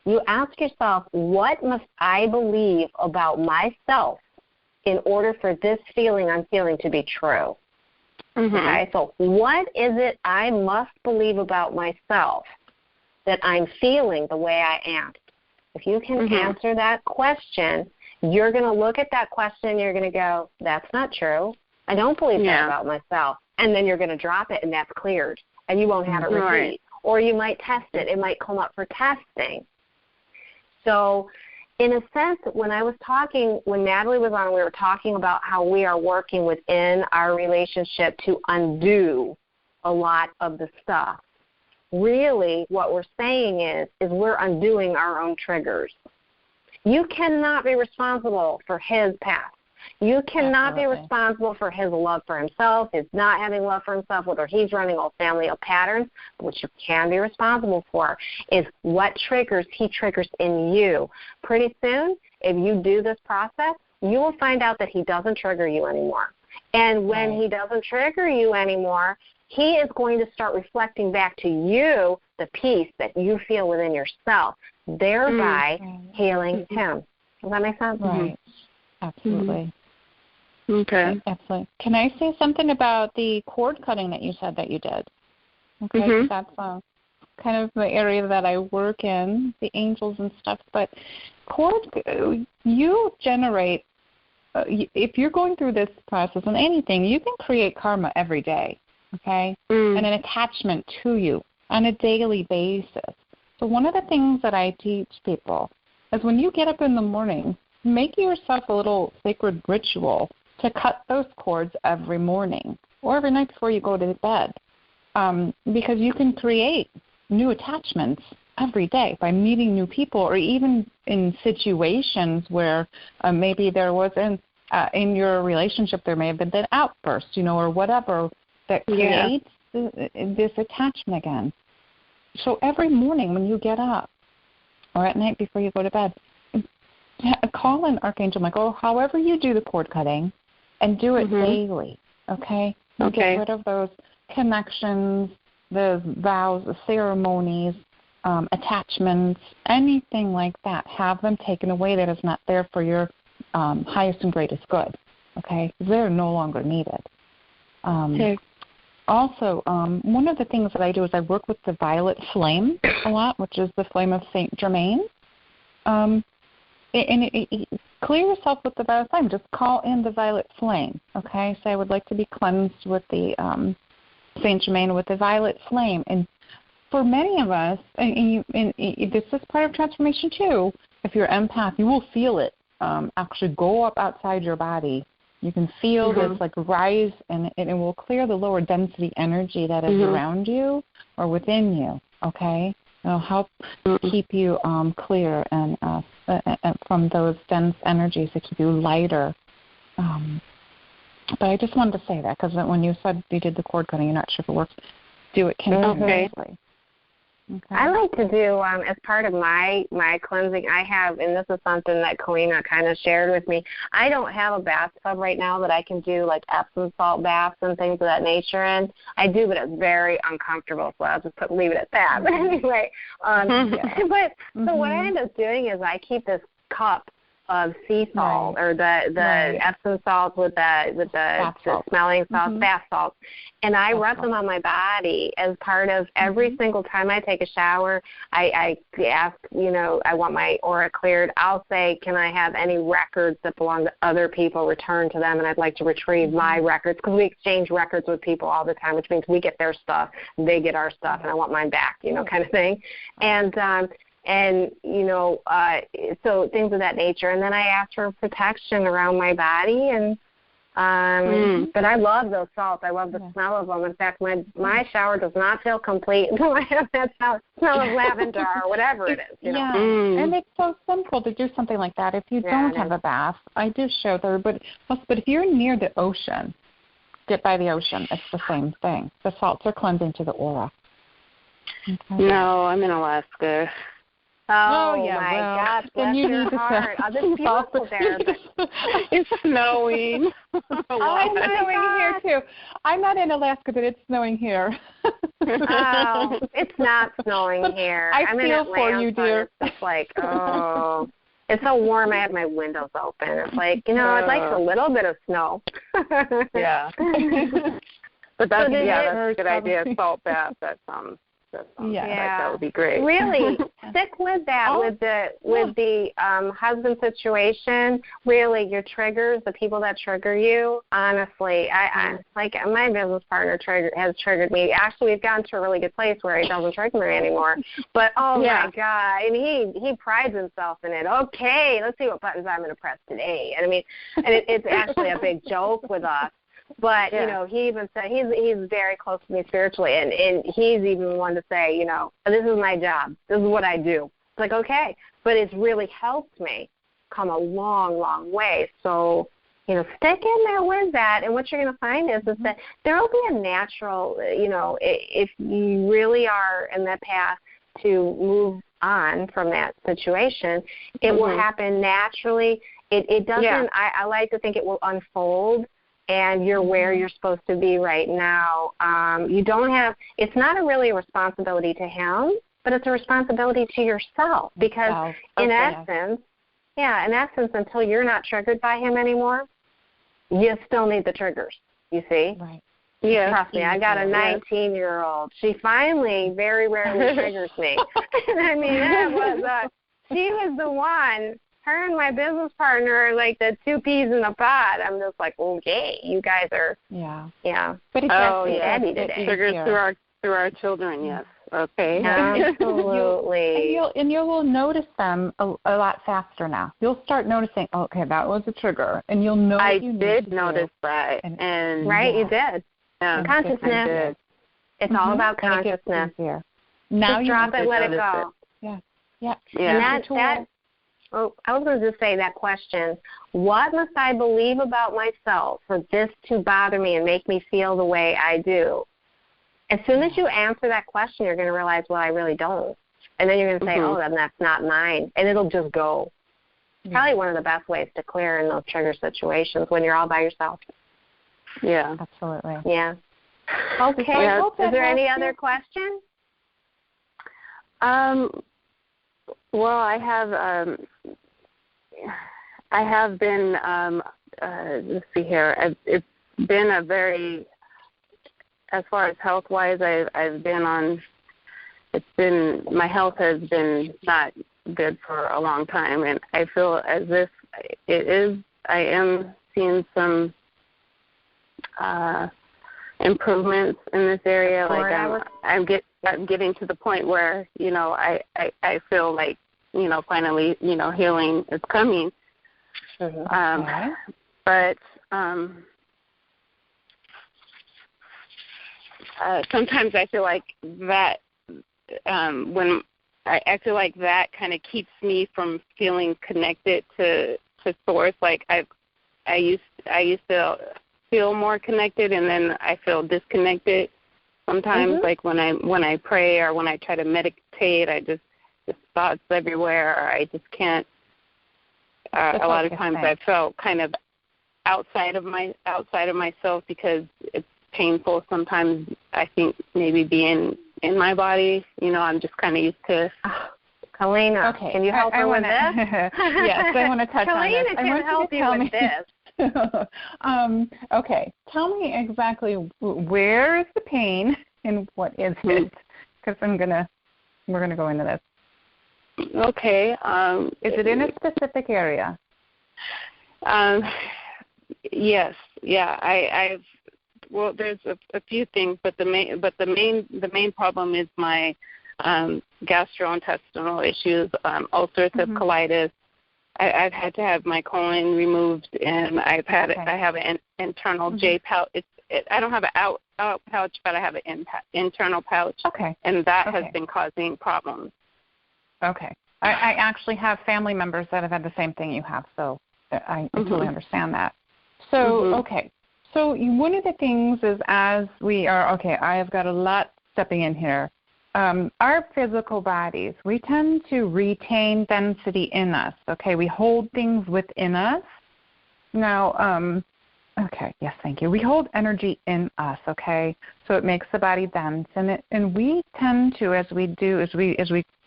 you ask yourself, what must I believe about myself in order for this feeling I'm feeling to be true? Okay, so what is it I must believe about myself that I'm feeling the way I am? If you can answer that question, you're going to look at that question and you're going to go, that's not true. I don't believe that about myself. And then you're going to drop it, and that's cleared, and you won't have it repeat. Or you might test it. It might come up for testing. So in a sense, when Natalie was on, we were talking about how we are working within our relationship to undo a lot of the stuff. Really, what we're saying is we're undoing our own triggers. You cannot be responsible for his past. You cannot be responsible for his love for himself, his not having love for himself, whether he's running old family patterns. What you can be responsible for is what triggers he triggers in you. Pretty soon, if you do this process, you will find out that he doesn't trigger you anymore. And when he doesn't trigger you anymore, he is going to start reflecting back to you the peace that you feel within yourself, thereby healing him. Does that make sense? Right. Absolutely. Okay. Absolutely. Can I say something about the cord cutting that you said that you did? Okay, that's kind of the area that I work in, the angels and stuff. But you generate, if you're going through this process on anything, you can create karma every day, okay, and an attachment to you on a daily basis. So one of the things that I teach people is when you get up in the morning, make yourself a little sacred ritual to cut those cords every morning or every night before you go to bed, because you can create new attachments every day by meeting new people, or even in situations where maybe there wasn't in your relationship, there may have been an outburst, or whatever that creates this attachment again. So every morning when you get up or at night before you go to bed, call an Archangel Michael, however you do the cord cutting, and do it daily, okay? Get rid of those connections, the vows, the ceremonies, attachments, anything like that. Have them taken away that is not there for your highest and greatest good, okay? They're no longer needed. Also, one of the things that I do is I work with the violet flame a lot, which is the flame of Saint Germain. Clear yourself with the violet flame. Just call in the violet flame, okay? So I would like to be cleansed with the Saint Germain with the violet flame. And for many of us, and this is part of transformation too, if you're empath, you will feel it actually go up outside your body. You can feel this like rise, and it will clear the lower density energy that is around you or within you, okay? It'll help keep you clear and from those dense energies to keep you lighter. But I just wanted to say that because when you said you did the cord cutting, you're not sure if it works. Do it continuously. Okay. I like to do, as part of my cleansing, I have, and this is something that Keleena kind of shared with me, I don't have a bathtub right now that I can do like Epsom salt baths and things of that nature in. I do, but it's very uncomfortable, so I'll just leave it at that. But anyway, so what I end up doing is I keep this cup of sea salt or the Epsom salt with the smelling salt, bath salt, and I rub them on my body as part of every single time I take a shower. I ask, I want my aura cleared. I'll say, can I have any records that belong to other people returned to them, and I'd like to retrieve my records, because we exchange records with people all the time, which means we get their stuff, they get our stuff, and I want mine back, kind of thing. And so things of that nature. And then I ask for protection around my body. And but I love those salts. I love the smell of them. In fact, my shower does not feel complete until I have that smell of lavender or whatever it is. Yeah, and it's so simple to do something like that. If you don't have a bath, I do show there. But if you're near the ocean, get by the ocean. It's the same thing. The salts are cleansing to the aura. Okay. No, I'm in Alaska. Oh my gosh, bless your heart. Oh, it's beautiful there. It's snowing. It's snowing here too. I'm not in Alaska, but it's snowing here. Oh, it's not snowing here. I'm in feel for you, dear. It's just like, it's so warm. I have my windows open. It's like, I'd like a little bit of snow. Yeah. But that's a good idea. Salt bath. That sounds. That would be great. Really, stick with that. With the husband situation. Really, your triggers, the people that trigger you. Honestly, I like my business partner has triggered me. Actually, we've gotten to a really good place where he doesn't trigger me anymore. But my God, and he prides himself in it. Okay, let's see what buttons I'm going to press today. And I mean, and it's actually a big joke with us. But, he even said he's very close to me spiritually, and he's even one to say, this is my job. This is what I do. It's like, okay. But it's really helped me come a long, long way. So, stick in there with that. And what you're going to find is that there will be a natural, if you really are in that path to move on from that situation, it will happen naturally. It doesn't, I like to think it will unfold. And you're where you're supposed to be right now. It's not really a responsibility to him, but it's a responsibility to yourself. Because in essence, until you're not triggered by him anymore, you still need the triggers, you see? Right. Yeah. Trust me, I got a 19-year-old. She finally very rarely triggers me. I mean, she was the one. Her and my business partner are like the two peas in a pod. I'm just like, okay, you guys are, But it's Debbie today. Triggers through our children, yes. Okay. Absolutely. And you'll notice them a lot faster now. You'll start noticing, okay, that was a trigger, and you'll know. I did notice that, and you did. Yeah, consciousness. It's all about consciousness. Now just you drop it, let it go. Yeah. And that. Oh, I was going to just say that question, what must I believe about myself for this to bother me and make me feel the way I do? As soon as you answer that question, you're going to realize, well, I really don't. And then you're going to say, then that's not mine. And it'll just go. Probably one of the best ways to clear in those trigger situations when you're all by yourself. Yeah. Absolutely. Yeah. Okay. Is there any other question? Well, I have been, let's see here, it's been a very, as far as health-wise, I've been on, my health has been not good for a long time, and I feel as if I am seeing some improvements in this area. Like I'm getting to the point where, I feel like, finally, healing is coming. But sometimes I feel like that when I feel like that kind of keeps me from feeling connected to source. Like I used to feel more connected, and then I feel disconnected. Sometimes, like when I pray or when I try to meditate, I just thoughts everywhere. Or I just can't. A lot of times, I felt kind of outside of myself because it's painful. Sometimes I think maybe being in my body. I'm just kind of used to. Keleena, can you help her with this? Yes, I want to touch on this. Keleena can help you with this. Okay, tell me exactly where is the pain and what is it? Because we're gonna go into this. Okay. Is it in a specific area? Yes. Yeah. Well, there's a few things, but the main problem is my gastrointestinal issues, ulcerative colitis. I've had to have my colon removed, and I have an internal J pouch. I don't have an out pouch, but I have an internal pouch. Okay. And that has been causing problems. Okay. I actually have family members that have had the same thing you have, so I totally understand that. So, okay. So one of the things is as we are, I have got a lot stepping in here. Our physical bodies, we tend to retain density in us, okay? We hold things within us. Now, yes, thank you. We hold energy in us, okay? So it makes the body dense, and we tend to, as we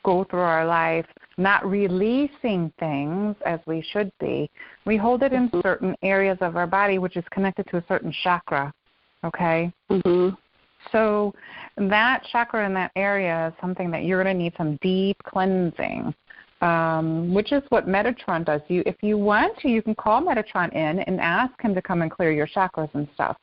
go through our life, not releasing things as we should be, we hold it in certain areas of our body, which is connected to a certain chakra, okay? So that chakra in that area is something that you're going to need some deep cleansing, which is what Metatron does. If you want to, you can call Metatron in and ask him to come and clear your chakras and stuff.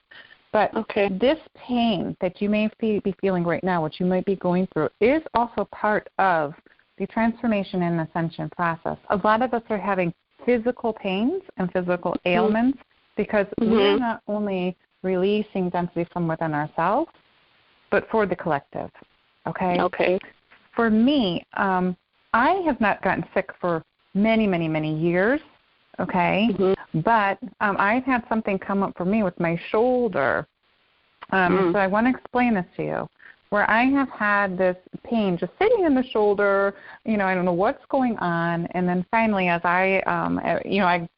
But this pain that you may be feeling right now, what you might be going through, is also part of the transformation and ascension process. A lot of us are having physical pains and physical ailments because we're not only releasing density from within ourselves, but for the collective, okay? Okay. For me, I have not gotten sick for many, many, many years, okay? But I've had something come up for me with my shoulder. So I want to explain this to you, where I have had this pain just sitting in the shoulder, I don't know what's going on, and then finally as I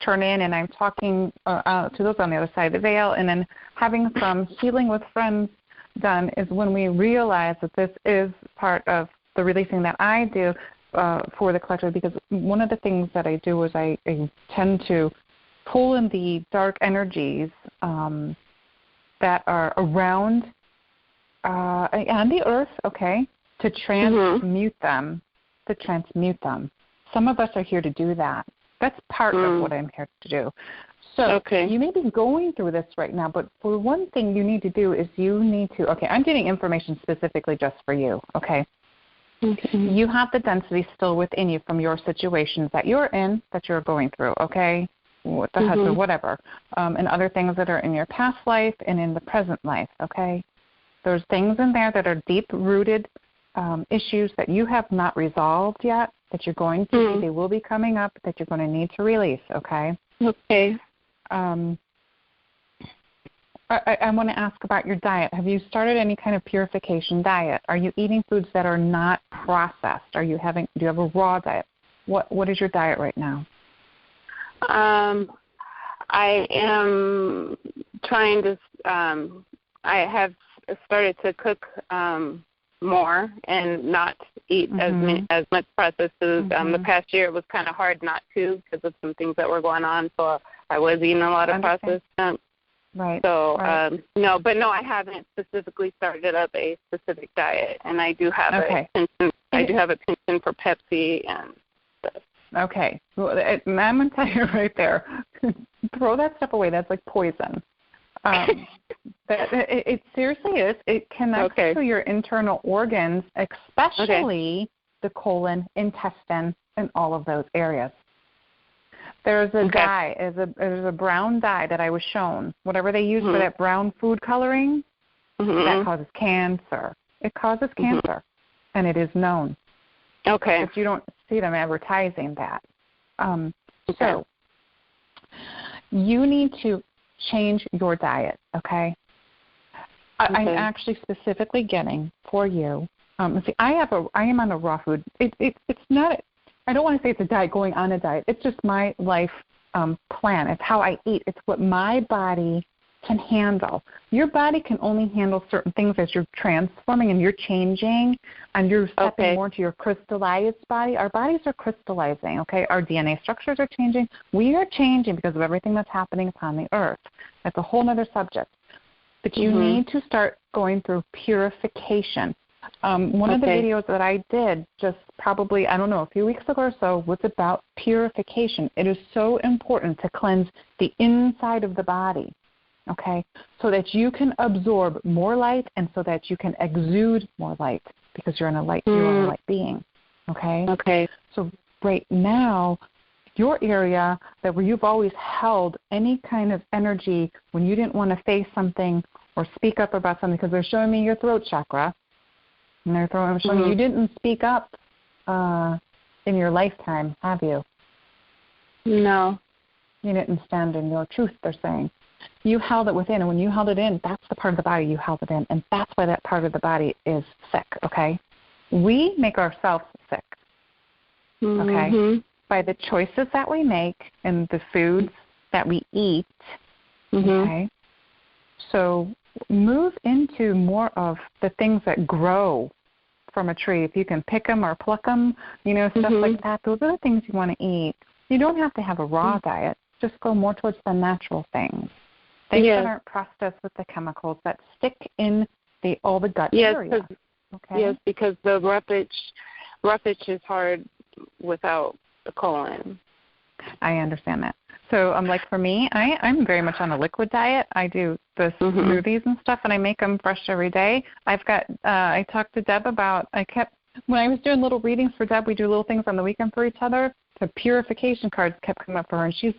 turn in and I'm talking to those on the other side of the veil and then having some healing with friends done is when we realize that this is part of the releasing that I do for the collective, because one of the things that I do is I tend to pull in the dark energies that are around on the earth, to transmute them, Some of us are here to do that. That's part of what I'm here to do. So you may be going through this right now, but for one thing you need to do is you need to, I'm getting information specifically just for you, You have the density still within you from your situations that you're in, that you're going through, with the husband, whatever, and other things that are in your past life and in the present life, There's things in there that are deep-rooted issues that you have not resolved yet, that you're going to, they will be coming up, that you're going to need to release, I want to ask about your diet. Have you started any kind of purification diet? Are you eating foods that are not processed? Do you have a raw diet? What is your diet right now? I am trying to. I have started to cook more and not eat as much processed foods. The past year it was kind of hard not to because of some things that were going on. So I was eating a lot of processed stuff. Right. So no, I haven't specifically started up a specific diet, and I do have a penchant. I do have a penchant for Pepsi and stuff. Okay. Well, I'm going to tell you right there, throw that stuff away. That's like poison. It seriously is. It connects to your internal organs, especially the colon, intestine, and all of those areas. There's a dye, there's a brown dye that I was shown. Whatever they use for that brown food coloring, that causes cancer. It causes cancer, and it is known. But you don't see them advertising that. So you need to change your diet, I'm actually specifically getting for you. See, I am on a raw food. It's not. I don't want to say it's a diet. Going on a diet. It's just my life plan. It's how I eat. It's what my body can handle. Your body can only handle certain things as you're transforming and you're changing and you're stepping more to your crystallized body. Our bodies are crystallizing, okay? Our DNA structures are changing. We are changing because of everything that's happening upon the earth. That's a whole other subject. But you need to start going through purification. One of the videos that I did just probably, I don't know, a few weeks ago or so was about purification. It is so important to cleanse the inside of the body. Okay, so that you can absorb more light and so that you can exude more light because you're a light being. Okay. Okay. So right now, your area that where you've always held any kind of energy when you didn't want to face something or speak up about something, because they're showing me your throat chakra, and they're showing you didn't speak up in your lifetime, have you? No. You didn't stand in your truth, they're saying. You held it within, and when you held it in, that's the part of the body you held it in, and that's why that part of the body is sick, okay? We make ourselves sick, okay, by the choices that we make and the foods that we eat, okay? So move into more of the things that grow from a tree. If you can pick them or pluck them, stuff like that, those are the things you want to eat. You don't have to have a raw diet. Just go more towards the natural things. Things that aren't processed with the chemicals that stick in all the gut area. Okay? Yes, because the roughage is hard without the colon. I understand that. So, like for me, I'm very much on a liquid diet. I do the smoothies and stuff, and I make them fresh every day. I've got. I talked to Deb about. When I was doing little readings for Deb, we do little things on the weekend for each other. The purification cards kept coming up for her, and she's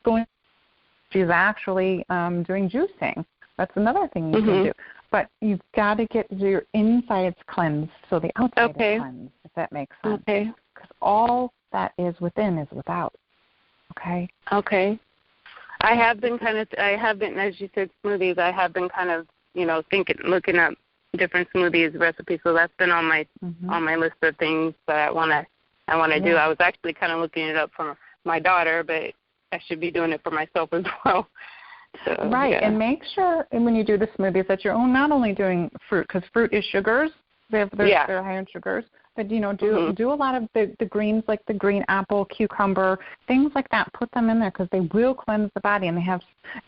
actually doing juicing. That's another thing you can do. But you've got to get your insides cleansed so the outside is cleansed, if that makes sense. Okay. Because all that is within is without. Okay? Okay. I have been, as you said, smoothies, I have been kind of, looking up different smoothies recipes. So that's been on my list of things that I want to do. I was actually kind of looking it up for my daughter, but I should be doing it for myself as well. So, and make sure when you do the smoothies that you're not only doing fruit, because fruit is sugars. They're high in sugars. But, do a lot of the greens, like the green apple, cucumber, things like that. Put them in there because they will cleanse the body, and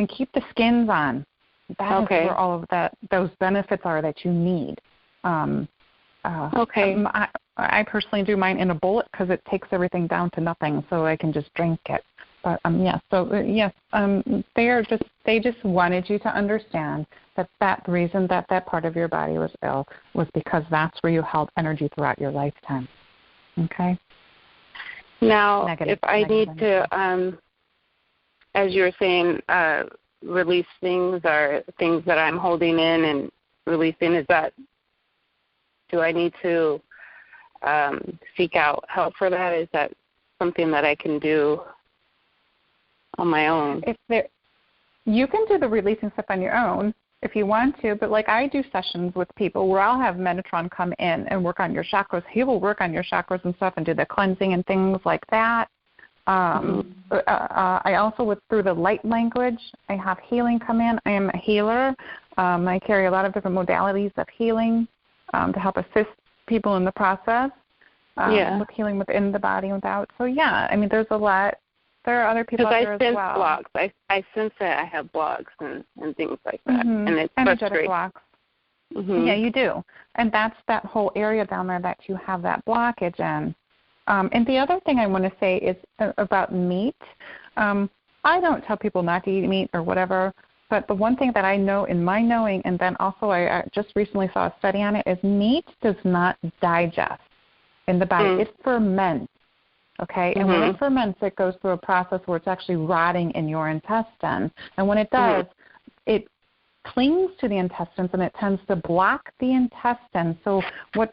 keep the skins on. That is where all of those benefits are that you need. I personally do mine in a bullet because it takes everything down to nothing, so I can just drink it. But they just wanted you to understand that the reason that part of your body was ill was because that's where you held energy throughout your lifetime. Okay. Now, if I need to, as you were saying, release things or things that I'm holding in and releasing, do I need to seek out help for that? Is that something that I can do on my own? You can do the releasing stuff on your own if you want to, but like I do sessions with people where I'll have Metatron come in and work on your chakras. He will work on your chakras and stuff and do the cleansing and things like that. I also, through the light language, I have healing come in. I am a healer. I carry a lot of different modalities of healing to help assist people in the process with healing within the body and without. So, there's a lot. There are other people out there as well. Because I sense blocks. I sense that I have blocks and things like that. And it's energetic blocks. Yeah, you do. And that's that whole area down there that you have that blockage in. And the other thing I want to say is about meat. I don't tell people not to eat meat or whatever, but the one thing that I know in my knowing, and then also I just recently saw a study on it, is meat does not digest in the body. It ferments. Okay, and when it ferments, it goes through a process where it's actually rotting in your intestine. And when it does, it clings to the intestines and it tends to block the intestine. So what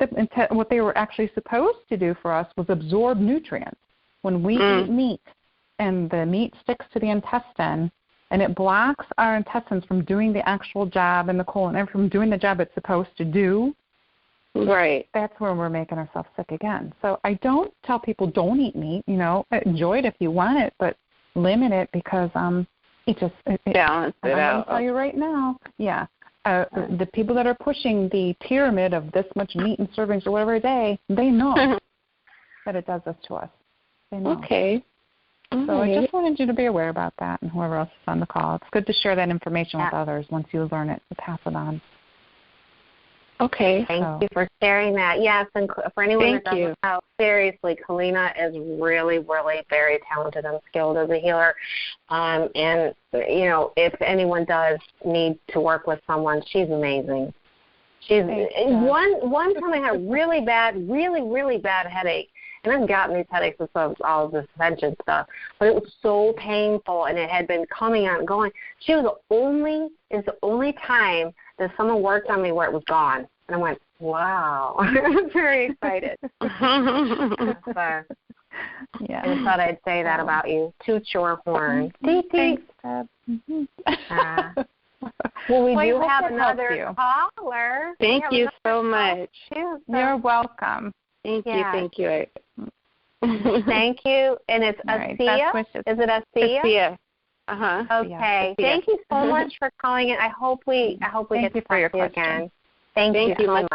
they were actually supposed to do for us was absorb nutrients. When we eat meat and the meat sticks to the intestine, and it blocks our intestines from doing the actual job and the colon and from doing the job it's supposed to do, right, that's where we're making ourselves sick again. So I don't tell people don't eat meat, enjoy it if you want it, but limit it because it balance it out. I'm going to tell you right now, the people that are pushing the pyramid of this much meat and servings or whatever a day, they know that it does this to us. They know. Okay. So I just wanted you to be aware about that, and whoever else is on the call. It's good to share that information with others once you learn it, to pass it on. Okay. Thank you for sharing that. Yes, and for anyone that doesn't know, seriously, Keleena is really, really very talented and skilled as a healer. And, if anyone does need to work with someone, she's amazing. She's one time I had a really bad headache. And I've gotten these headaches with all of this ascension stuff, but it was so painful, and it had been coming on and going. It was the only time that someone worked on me where it was gone. And I went, wow. I was very excited. I just thought I'd say that about you. Toot your horn. Thanks, Well, we do have another caller. Thank you so much. You're welcome. Thank you. Thank you. And it's Asia. Is it Asia? Asia. Okay. Thank you so much for calling in. I hope we get to talk to you again. Thank you so much.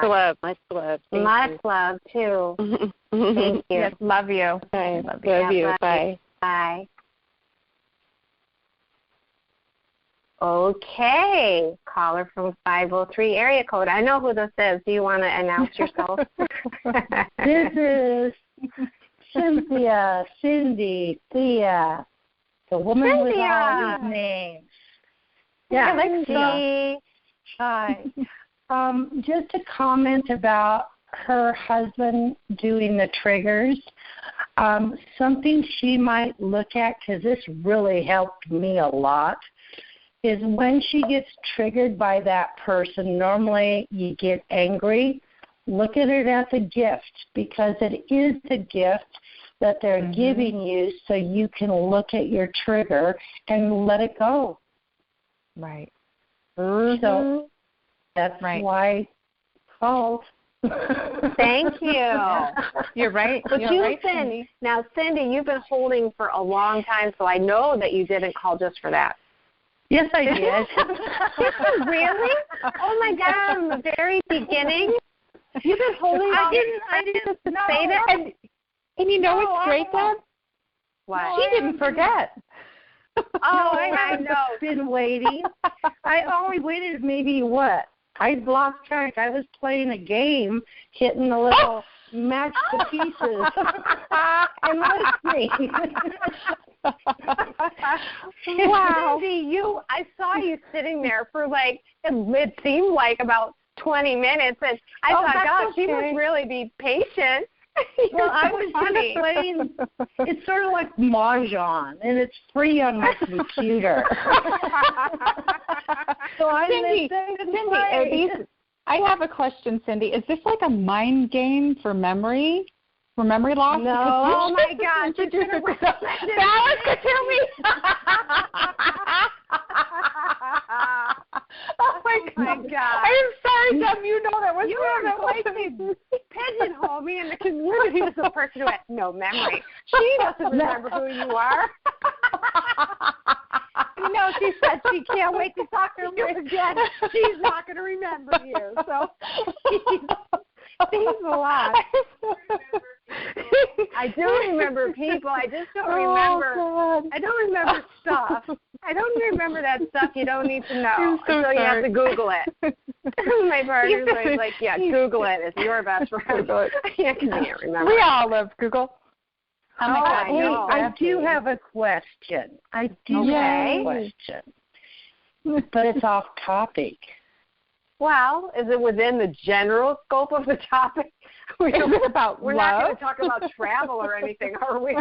Much love. Much love too. Thank you. Yes, love you. Bye. Love you. Bye. Bye. Okay, caller from 503 area code. I know who this is. Do you want to announce yourself? This is Cynthia, Cindy, Thea, the woman with all these names. Yeah, Alexi. Hi. Just a comment about her husband doing the triggers. Something she might look at, because this really helped me a lot, is when she gets triggered by that person, normally you get angry, look at it as a gift, because it is the gift that they're giving you so you can look at your trigger and let it go. Right. So that's why I called. Thank you. You're right. But Cindy, now, Cindy, you've been holding for a long time, so I know that you didn't call just for that. Yes, I did. Did you really? Oh my God! From the very beginning, you've been holding. I didn't say that. And you know what's great, Deb? What? She didn't forget. I know. Been waiting. I only waited maybe I lost track. I was playing a game, hitting the little match the pieces, and listening. Wow. Cindy, I saw you sitting there for it seemed like about 20 minutes, and I thought, gosh, she must really be patient. Well, I was just playing. It's sort of like Mahjong, and it's free on my computer. So I Cindy, I have a question, Cindy. Is this like a mind game for memory? For memory loss? No. Oh my God! Alice could tell me. Oh my God! I'm sorry, Deb. You know that was you pigeonhole me in the community as a person who has no memory. She doesn't remember who you are. She said she can't wait to talk to you again. She's not going to remember you. So thanks a lot. I do remember people. I just don't remember. God. I don't remember stuff. I don't remember that stuff you don't need to know. So you have to Google it. My partner's like, Google it. It's your best friend. Google it. I can't remember. We all love Google. Oh my God. I do have a question. Have a question. But it's off topic. Well, is it within the general scope of the topic? We're not going to talk about travel or anything, are we?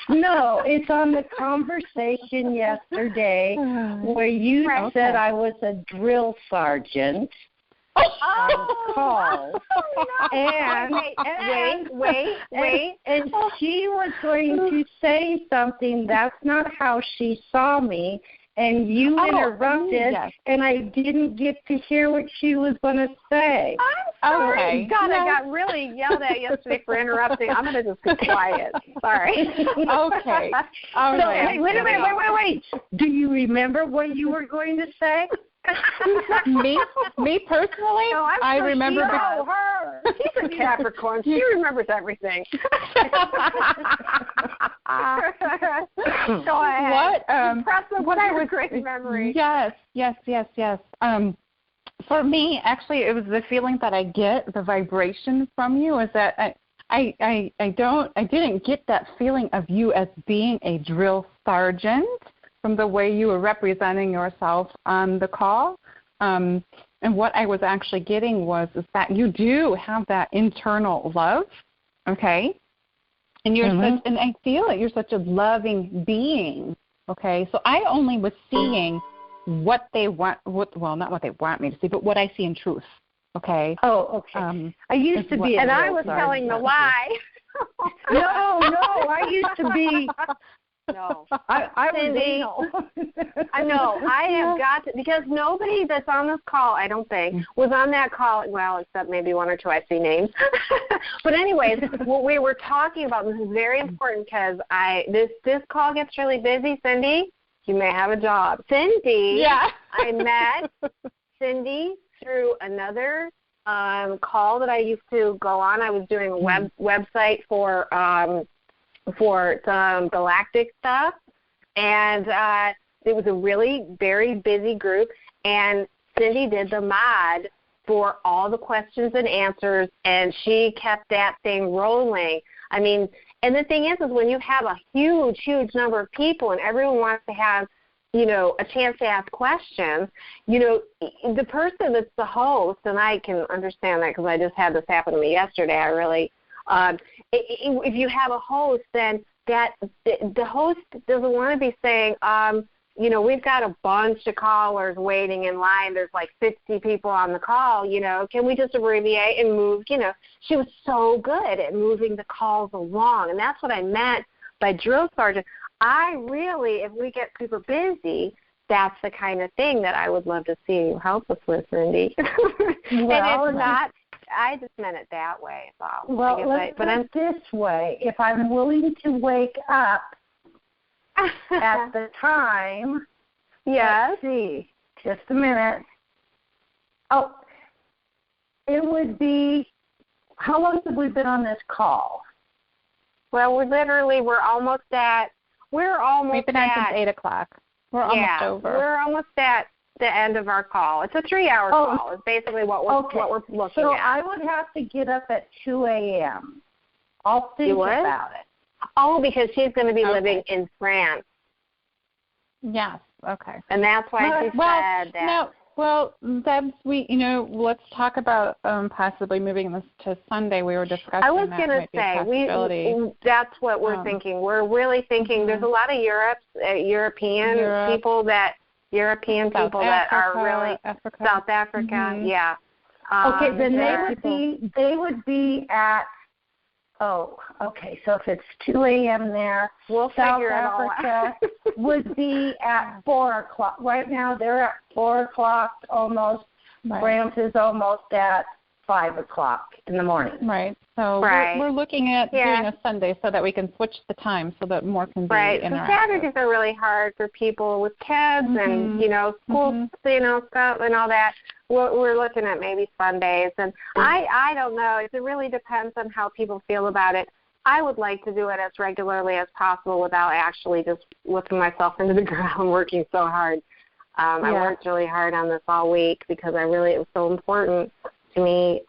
No, it's on the conversation yesterday where you said I was a drill sergeant. call. And and she was going to say something. That's not how she saw me. And you interrupted, and I didn't get to hear what she was going to say. I'm sorry. Okay. God, I got really yelled at yesterday for interrupting. I'm going to just be quiet. Sorry. Okay. All right. Wait. Do you remember what you were going to say? Me personally? No, I remember her. She's a Capricorn. She remembers everything. Go ahead. What? Impressive. What I was great memory. Yes. For me, actually, it was the feeling that I get, the vibration from you, is that I didn't get that feeling of you as being a drill sergeant from the way you were representing yourself on the call. And what I was actually getting is that you do have that internal love, okay? And you're such, and I feel that you're such a loving being, okay? So I only was seeing what they want, not what they want me to see, but what I see in truth, okay? Oh, okay. I used to be, and I was telling the lie. No, I used to be. No, I was anal. I know. I have got to, because nobody that's on this call, I don't think, was on that call. Well, except maybe one or two. I see names. But anyways, what we were talking about, this is very important because this call gets really busy. Cindy, you may have a job. Cindy, I met Cindy through another call that I used to go on. I was doing a website for some galactic stuff, and it was a really very busy group, and Cindy did the mod for all the questions and answers, and she kept that thing rolling. I mean, and the thing is when you have a huge number of people and everyone wants to have, a chance to ask questions, the person that's the host, and I can understand that because I just had this happen to me yesterday, I really if you have a host, then that the host doesn't want to be saying, we've got a bunch of callers waiting in line. There's like 60 people on the call. Can we just abbreviate and move? She was so good at moving the calls along, and that's what I meant by drill sergeant. I really, if we get super busy, that's the kind of thing that I would love to see you help us with, Cindy. Well, and it's not. I just meant it that way. So well, let's put it this way. If I'm willing to wake up at the time, let's see, just a minute. Oh, it would be, how long have we been on this call? Well, we're almost at, we've been on since 8 o'clock. We're almost over. We're almost at the end of our call. It's a 3-hour call. It's basically what we're looking at. So I would have to get up at 2 a.m. I'll think about it. Oh, because she's going to be living in France. Yes. Okay. And that's why she said that. No. Well, Debs, let's talk about possibly moving this to Sunday. We were discussing. I was going to say that's what we're thinking. We're really thinking. There's a lot of European people that are really South Africa. Yeah. Okay, then they would be at. Oh, okay. So if it's 2 a.m. there, South Africa would be at 4 o'clock. Right now they're at 4 o'clock almost. Right. France is almost at 5 o'clock in the morning. Right. So we're looking at doing a Sunday so that we can switch the time so that more can be interactive. So Saturdays are really hard for people with kids and, school, stuff and all that. We're looking at maybe Sundays. And I don't know. It really depends on how people feel about it. I would like to do it as regularly as possible without actually just looking myself into the ground working so hard. I worked really hard on this all week because it was so important to me.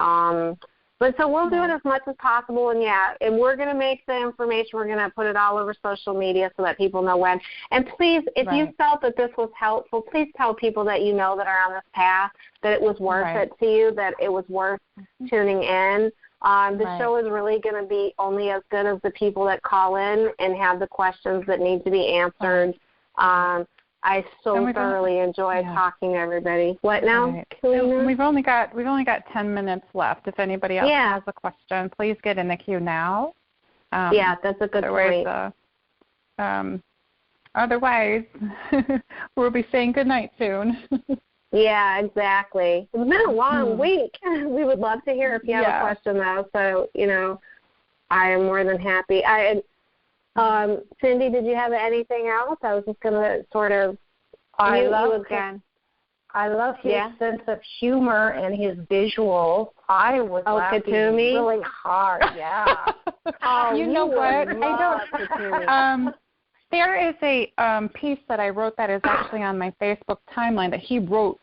But so we'll do it as much as possible, and we're going to make the information, we're going to put it all over social media so that people know when. And please, if you felt that this was helpful, please tell people that you know that are on this path that it was worth it to you, that it was worth tuning in. The show is really going to be only as good as the people that call in and have the questions that need to be answered. I so thoroughly enjoyed talking to everybody. What now? Right. We've only got 10 minutes left. If anybody else has a question, please get in the queue now. That's a good point. Otherwise, we'll be saying good night soon. Yeah, exactly. It's been a long week. We would love to hear if you have a question, though. So, I am more than happy. Cindy, did you have anything else? I was just going to sort of I love his sense of humor and his visual. I was laughing really hard. Yeah. You know what? There is a piece that I wrote that is actually on my Facebook timeline that he wrote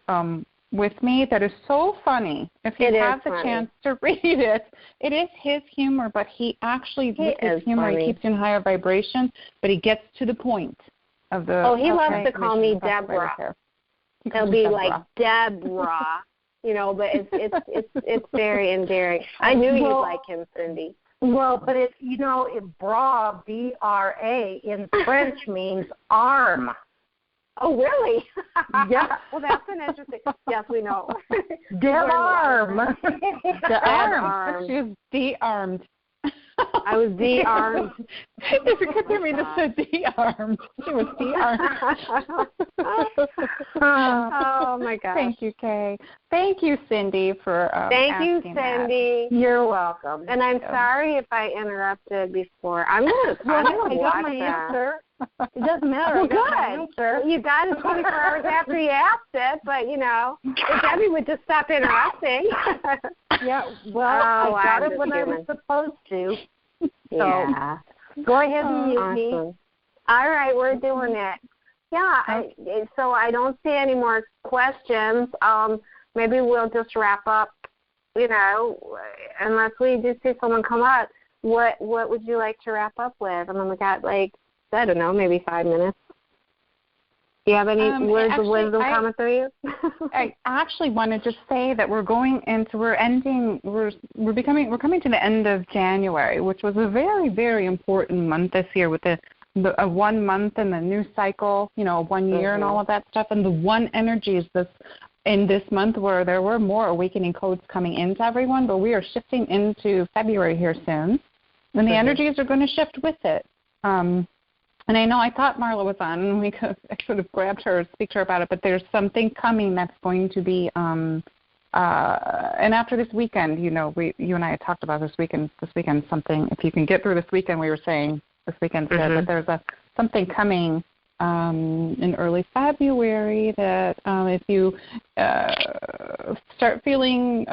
with me that is so funny. If you have the chance to read it, it is his humor, but he actually, with his humor, he keeps in higher vibration, but he gets to the point of the... Oh, he loves to call me Deborah. He'll be like, Deborah, but it's very endearing. I knew you'd like him, Cindy. Well, but bra, B-R-A, in French means arm. Oh, really? Yeah. Well, that's an interesting. Yes, we know. De-arm. De-arm. She was de-armed. I was de-armed. If you could hear me, just said de-armed. She was de-armed. Oh, my gosh. Thank you, Kay. Thank you, Cindy, for Thank you, Cindy. That. You're welcome. And I'm sorry if I interrupted before. I'm going to watch that. It doesn't matter. Well, good. You got it 24 hours after you asked it, but, if Debbie would just stop interrupting. Yeah, well, I got it when I was supposed to. So go ahead and mute me. All right, we're doing it. Yeah, so I don't see any more questions. Maybe we'll just wrap up, unless we do see someone come up. What would you like to wrap up with? I mean, we got, I don't know, maybe 5 minutes. Do you have any words of wisdom coming through you? I actually wanted to say that we're coming to the end of January, which was a very, very important month this year with the 1 month and the new cycle, 1 year and all of that stuff. And the one energy is in this month where there were more awakening codes coming into everyone, but we are shifting into February here soon. And the energies are going to shift with it. And I know I thought Marla was on, and I could have grabbed her and speak to her about it, but there's something coming that's going to be, and after this weekend, you and I had talked about this weekend something, if you can get through this weekend, we were saying this weekend's good, but there's something coming in early February that if you start feeling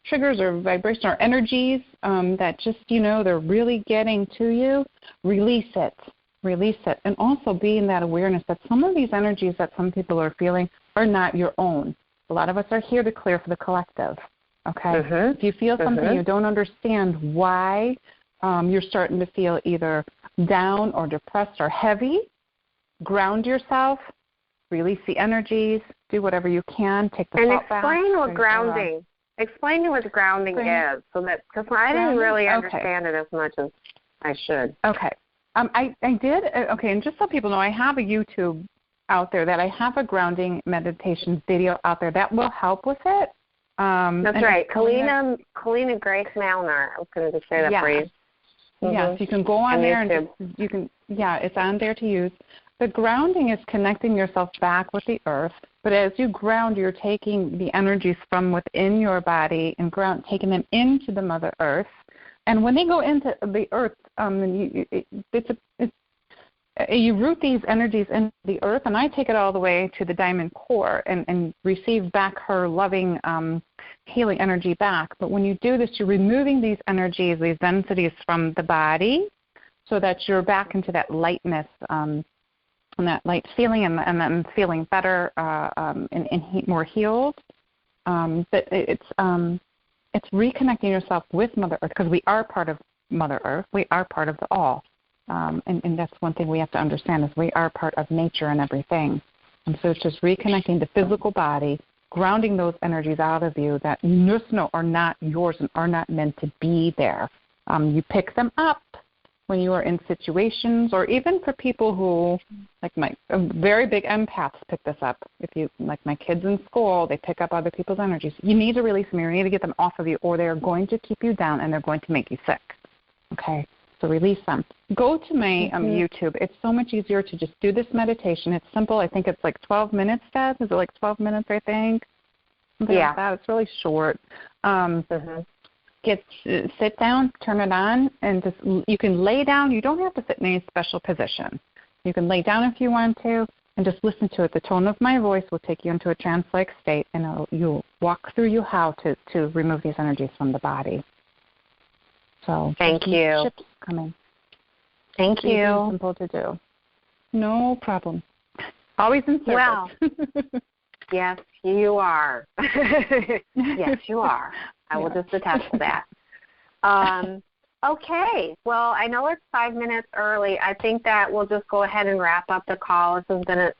triggers or vibration or energies that just, they're really getting to you, release it. And also be in that awareness that some of these energies that some people are feeling are not your own. A lot of us are here to clear for the collective, okay? If you feel something you don't understand why you're starting to feel either down or depressed or heavy, ground yourself, release the energies, do whatever you can, take the thought back. And explain what grounding is, so that, because I didn't really understand it as much as I should. Okay. I did, and just so people know, I have a YouTube out there that I have a grounding meditation video out there that will help with it. That's right. Keleena Grace Malnar. I was going to say that for you. Yes, you can go on there and it's on there to use. The grounding is connecting yourself back with the earth, but as you ground, you're taking the energies from within your body and taking them into the Mother Earth. And when they go into the earth, you root these energies into the earth, and I take it all the way to the diamond core and receive back her loving, healing energy back. But when you do this, you're removing these energies, these densities from the body so that you're back into that lightness and that light feeling and then feeling better and more healed. But it's reconnecting yourself with Mother Earth, because we are part of Mother Earth. We are part of the all. And that's one thing we have to understand, is we are part of nature and everything. And so it's just reconnecting the physical body, grounding those energies out of you that you just know are not yours and are not meant to be there. You pick them up, when you are in situations, or even for people who, like my very big empaths pick this up. If you, like my kids in school, they pick up other people's energies. You need to release them. You need to get them off of you, or they are going to keep you down and they're going to make you sick. Okay, so release them. Go to my YouTube. It's so much easier to just do this meditation. It's simple. I think it's like 12 minutes, Deb. Is it like 12 minutes, I think? Something like that. It's really short. Sit down, turn it on, and just you can lay down. You don't have to sit in any special position. You can lay down if you want to, and just listen to it. The tone of my voice will take you into a trance-like state, and you'll walk through you how to remove these energies from the body. So thank you. Ships coming. Thank you. Simple to do. No problem. Always in service. Well, yes, you are. Yes, you are. I will just attest to that. Okay. Well, I know it's 5 minutes early. I think that we'll just go ahead and wrap up the call. This has been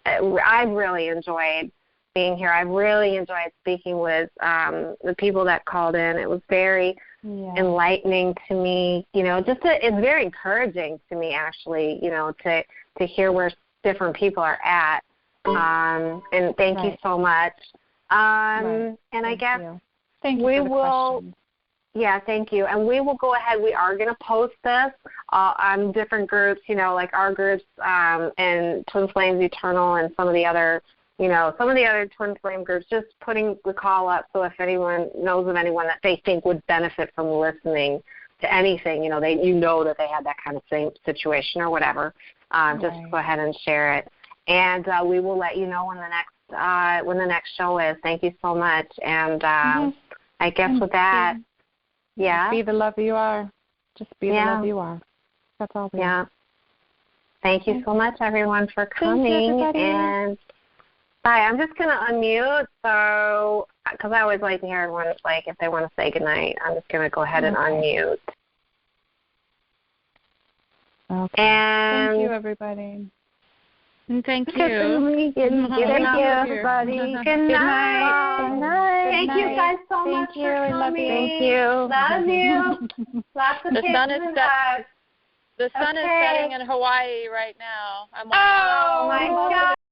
I've really enjoyed being here. I've really enjoyed speaking with the people that called in. It was very enlightening to me. It's very encouraging to me, actually, to hear where different people are at. And thank you so much. And I guess thank you for the questions. Yeah, thank you. And we will go ahead. We are going to post this on different groups, like our groups and Twin Flames Eternal and some of the other Twin Flame groups, just putting the call up so if anyone knows of anyone that they think would benefit from listening to anything, that they had that kind of same situation or whatever, just go ahead and share it. And we will let you know when the next show is. Thank you so much. And I guess with that, be the love you are. Just be the love you are. That's all. Thank you so much, everyone, for coming. And bye. I'm just going to unmute, so because I always like to hear everyone, if they want to say goodnight. I'm just going to go ahead and unmute. Okay. And thank you, everybody. Thank you. Thank you, everybody. Good night. Good night. Thank you guys so much for coming. Thank you. Love you. Lots of kisses and hugs. The sun is setting in Hawaii right now. Oh my God.